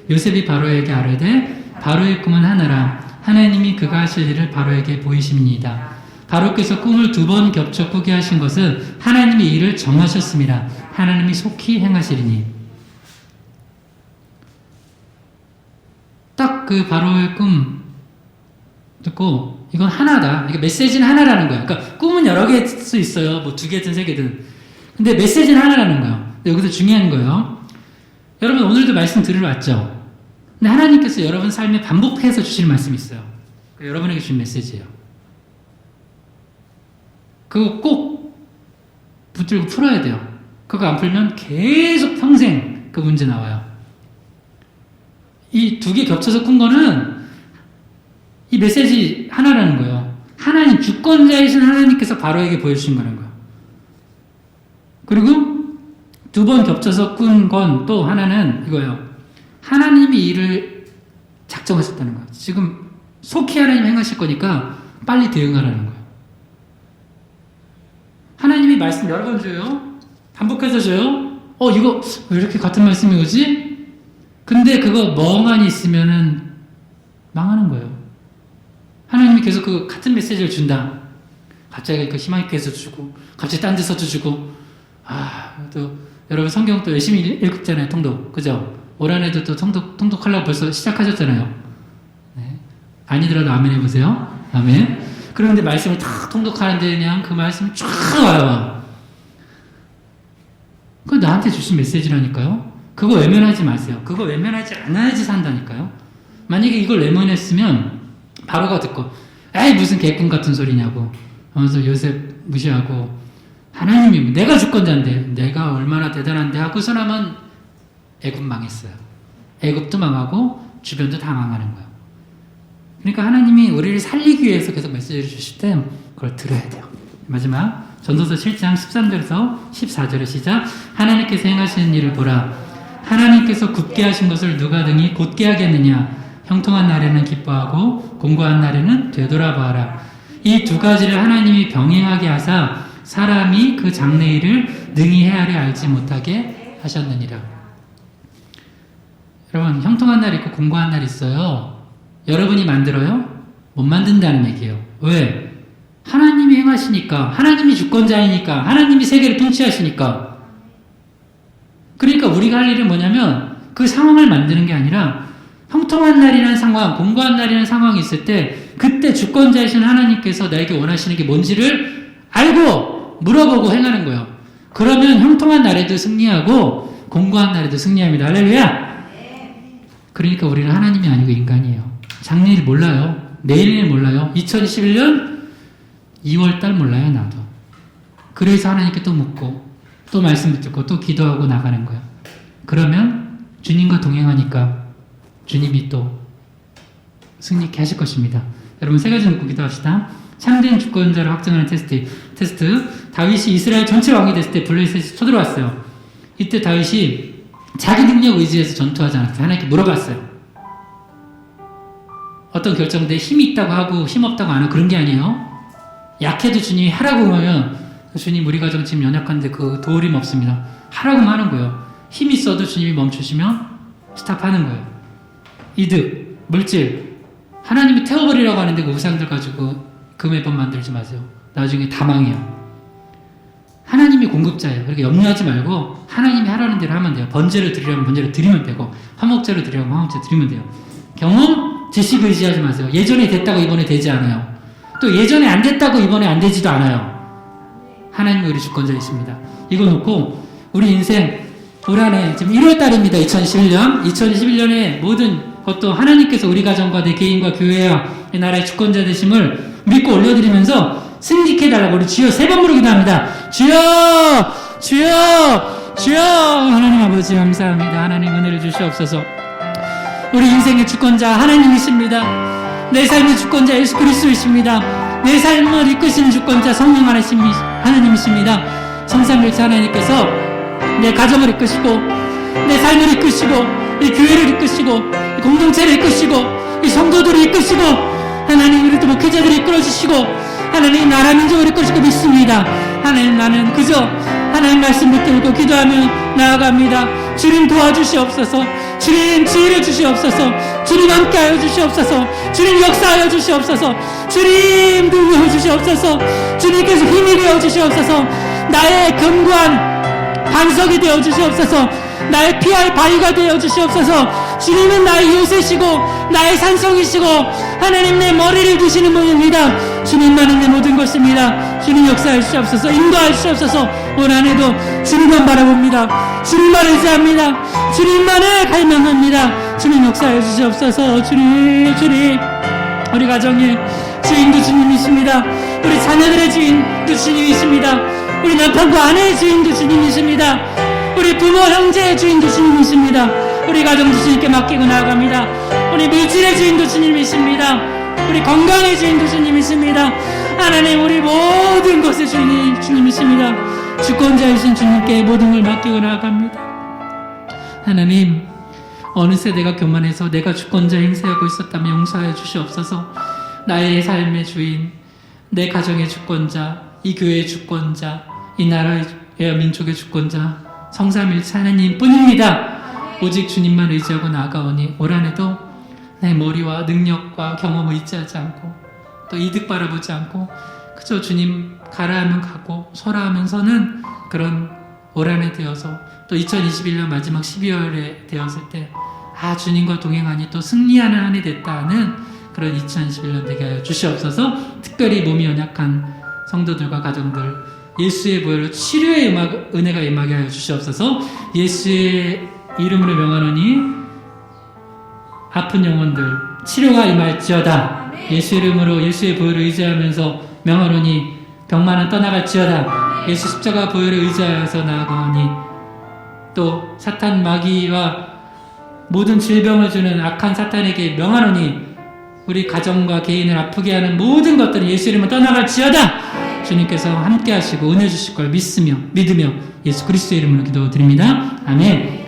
요셉이 바로에게 아뢰되 바로의 꿈은 하나라. 하나님이 그가 하실 일을 바로에게 보이십니다. 바로께서 꿈을 2번 겹쳐 꾸게 하신 것은 하나님이 이를 정하셨습니다. 하나님이 속히 행하시리니. 딱 바로의 꿈 듣고 이건 하나다. 이게 메시지는 하나라는 거야. 그러니까 꿈은 여러 개일 수 있어요. 2개든 3개든. 근데 메시지는 하나라는 거예요. 여기서 중요한 거예요. 여러분 오늘도 말씀 들으러 왔죠? 근데 하나님께서 여러분 삶에 반복해서 주실 말씀이 있어요. 여러분에게 주신 메시지예요. 그거 꼭 붙들고 풀어야 돼요. 그거 안 풀면 계속 평생 그 문제 나와요. 이 2개 겹쳐서 꾼 거는 이 메시지 하나라는 거예요. 하나님, 주권자이신 하나님께서 바로에게 보여주신 거라는 거예요. 그리고 2번 겹쳐서 꾼 건 또 하나는 이거예요. 하나님이 일을 작정하셨다는 거예요. 지금 속히 하나님 행하실 거니까 빨리 대응하라는 거예요. 하나님이 말씀 여러 번 줘요. 반복해서 줘요. 이거 왜 이렇게 같은 말씀이 오지? 근데 그거 멍하니 있으면은 망하는 거예요. 하나님이 계속 그 같은 메시지를 준다. 갑자기 그 희망교회에서 주고, 갑자기 딴 데서도 주고, 또 여러분 성경 또 열심히 읽었잖아요. 통독. 그죠? 올 한해도 또 통독하려고 벌써 시작하셨잖아요. 네. 아니더라도 아멘 해보세요. 아멘. 그런데 말씀을 다 통독하는데 그냥 그 말씀이 쫙 와요. 그거 나한테 주신 메시지라니까요. 그거 외면하지 마세요. 그거 외면하지 않아야지 산다니까요. 만약에 이걸 외면했으면 바로가 듣고 에이 무슨 개꿈 같은 소리냐고 하면서 요셉 무시하고 하나님이 내가 주권자인데 내가 얼마나 대단한데 하고서 나면 애굽 망했어요. 애굽도 망하고 주변도 다 망하는 거예요. 그러니까 하나님이 우리를 살리기 위해서 계속 메시지를 주실 때 그걸 들어야 돼요. 마지막 전도서 7장 13절에서 14절의 시작. 하나님께서 행하시는 일을 보라. 하나님께서 굳게 하신 것을 누가 등이 곧게 하겠느냐. 형통한 날에는 기뻐하고 공고한 날에는 되돌아봐라. 이 두 가지를 하나님이 병행하게 하사 사람이 그 장래일을 능히 헤아려 알지 못하게 하셨느니라. 여러분 형통한 날이 있고 공고한 날이 있어요. 여러분이 만들어요? 못 만든다는 얘기예요. 왜? 하나님이 행하시니까, 하나님이 주권자이니까, 하나님이 세계를 통치하시니까. 그러니까 우리가 할 일은 뭐냐면 그 상황을 만드는 게 아니라 형통한 날이라는 상황, 공고한 날이라는 상황이 있을 때 그때 주권자이신 하나님께서 나에게 원하시는 게 뭔지를 알고 물어보고 행하는 거예요. 그러면 형통한 날에도 승리하고 공고한 날에도 승리합니다. 할렐루야! 그러니까 우리는 하나님이 아니고 인간이에요. 장래일 몰라요. 내일을 몰라요. 2021년 2월달 몰라요. 나도. 그래서 하나님께 또 묻고 또 말씀 듣고 또 기도하고 나가는 거예요. 그러면 주님과 동행하니까 주님이 또 승리케 하실 것입니다. 여러분 세 가지 놓고 기도합시다. 참된 주권자를 확정하는 테스트. 다윗이 이스라엘 전체 왕이 됐을 때 블레셋이 쳐들어왔어요. 이때 다윗이 자기 능력 의지해서 전투하지 않았어요. 하나님께 물어봤어요. 어떤 결정대에 힘이 있다고 하고 힘 없다고 안 하고 그런 게 아니에요. 약해도 주님이 하라고 하면 주님 우리 가정 지금 연약한데 그 도울림 없습니다. 하라고 하는 거예요. 힘이 있어도 주님이 멈추시면 스탑하는 거예요. 이득, 물질 하나님이 태워버리라고 하는데 그 우상들 가지고 금해번 만들지 마세요. 나중에 다 망해요. 하나님이 공급자예요. 그러니까 염려하지 말고 하나님이 하라는 대로 하면 돼요. 번제를 드리려면 번제를 드리면 되고 화목제를 드리려면 화목제 드리면 돼요. 경험, 지식 의지하지 마세요. 예전에 됐다고 이번에 되지 않아요. 또 예전에 안 됐다고 이번에 안 되지도 않아요. 하나님이 우리 주권자이십니다. 이거 놓고 우리 인생 올 한해 지금 1월달입니다. 2021년의 모든 것도 하나님께서 우리 가정과 내 개인과 교회와 이 나라의 주권자 되심을 믿고 올려드리면서 승리케 해달라고 우리 주여 3번 부르 기도합니다. 주여! 주여! 주여! 하나님 아버지 감사합니다. 하나님 은혜를 주시옵소서. 우리 인생의 주권자 하나님이십니다. 내 삶의 주권자 예수 그리스도이십니다. 내 삶을 이끄시는 주권자 성령 하나님이십니다. 천상일체 하나님께서 내 가정을 이끄시고 내 삶을 이끄시고 이 교회를 이끄시고 이 공동체를 이끄시고 이 성도들을 이끄시고 하나님 우리 또 목회자들을 이끌어주시고 하나님 나라 민족을 이끌어주시고 믿습니다. 하나님 나는 그저 하나님 말씀 붙들고 기도하며 나아갑니다. 주님 도와주시옵소서. 주님 지혜를 주시옵소서. 주님 함께하여 주시옵소서. 주님 역사하여 주시옵소서. 주님 도우여 주시옵소서. 주님께서 힘이 되어 주시옵소서. 나의 견고한 반석이 되어 주시옵소서. 나의 피할 바위가 되어 주시옵소서. 주님은 나의 요새시고 나의 산성이시고 하나님 내 머리를 두시는 분입니다. 주님만은 내 모든 것입니다. 주님 역사해 주시옵소서. 인도해 주시옵소서. 올 한해도 주님만 바라봅니다. 주님만 의지합니다. 주님만을 갈망합니다. 주님 역사해 주시옵소서. 주님 우리 가정의 주인도 주님이십니다. 우리 자녀들의 주인도 주님이십니다. 우리 남편과 아내의 주인도 주님이십니다. 우리 부모 형제의 주인도 주님이십니다. 우리 가정도 주님께 맡기고 나아갑니다. 우리 물질의 주인도 주님이십니다. 우리 건강의 주인도 주님이십니다. 하나님 우리 모든 것의 주인이 주님이십니다. 주권자이신 주님께 모든 걸 맡기고 나아갑니다. 하나님 어느새 내가 교만해서 내가 주권자 행세하고 있었다면 용서하여 주시옵소서. 나의 삶의 주인, 내 가정의 주권자, 이 교회의 주권자, 이 나라의 민족의 주권자 성삼일체 하나님 뿐입니다. 오직 주님만 의지하고 나아가오니 올 한해도 내 머리와 능력과 경험을 의지하지 않고 또 이득 바라보지 않고 그저 주님 가라 하면 가고 서라 하면서는 그런 올 한해 되어서 또 2021년 마지막 12월에 되었을 때 주님과 동행하니 또 승리하는 한 해 됐다 하는 그런 2021년 되게 하여 주시옵소서. 특별히 몸이 연약한 성도들과 가정들 예수의 보혈로 치료의 은혜가 임하게 하여 주시옵소서. 예수의 이름으로 명하노니 아픈 영혼들 치료가 임할지어다. 예수 이름으로 예수의 보혈을 의지하면서 명하노니 병만은 떠나갈지어다. 예수 십자가 보혈을 의지하여서 나아가오니 또 사탄 마귀와 모든 질병을 주는 악한 사탄에게 명하노니 우리 가정과 개인을 아프게 하는 모든 것들은 예수 이름으로 떠나갈지어다. 주님께서 함께 하시고 은혜 주실 걸 믿으며 예수 그리스도의 이름으로 기도드립니다. 아멘.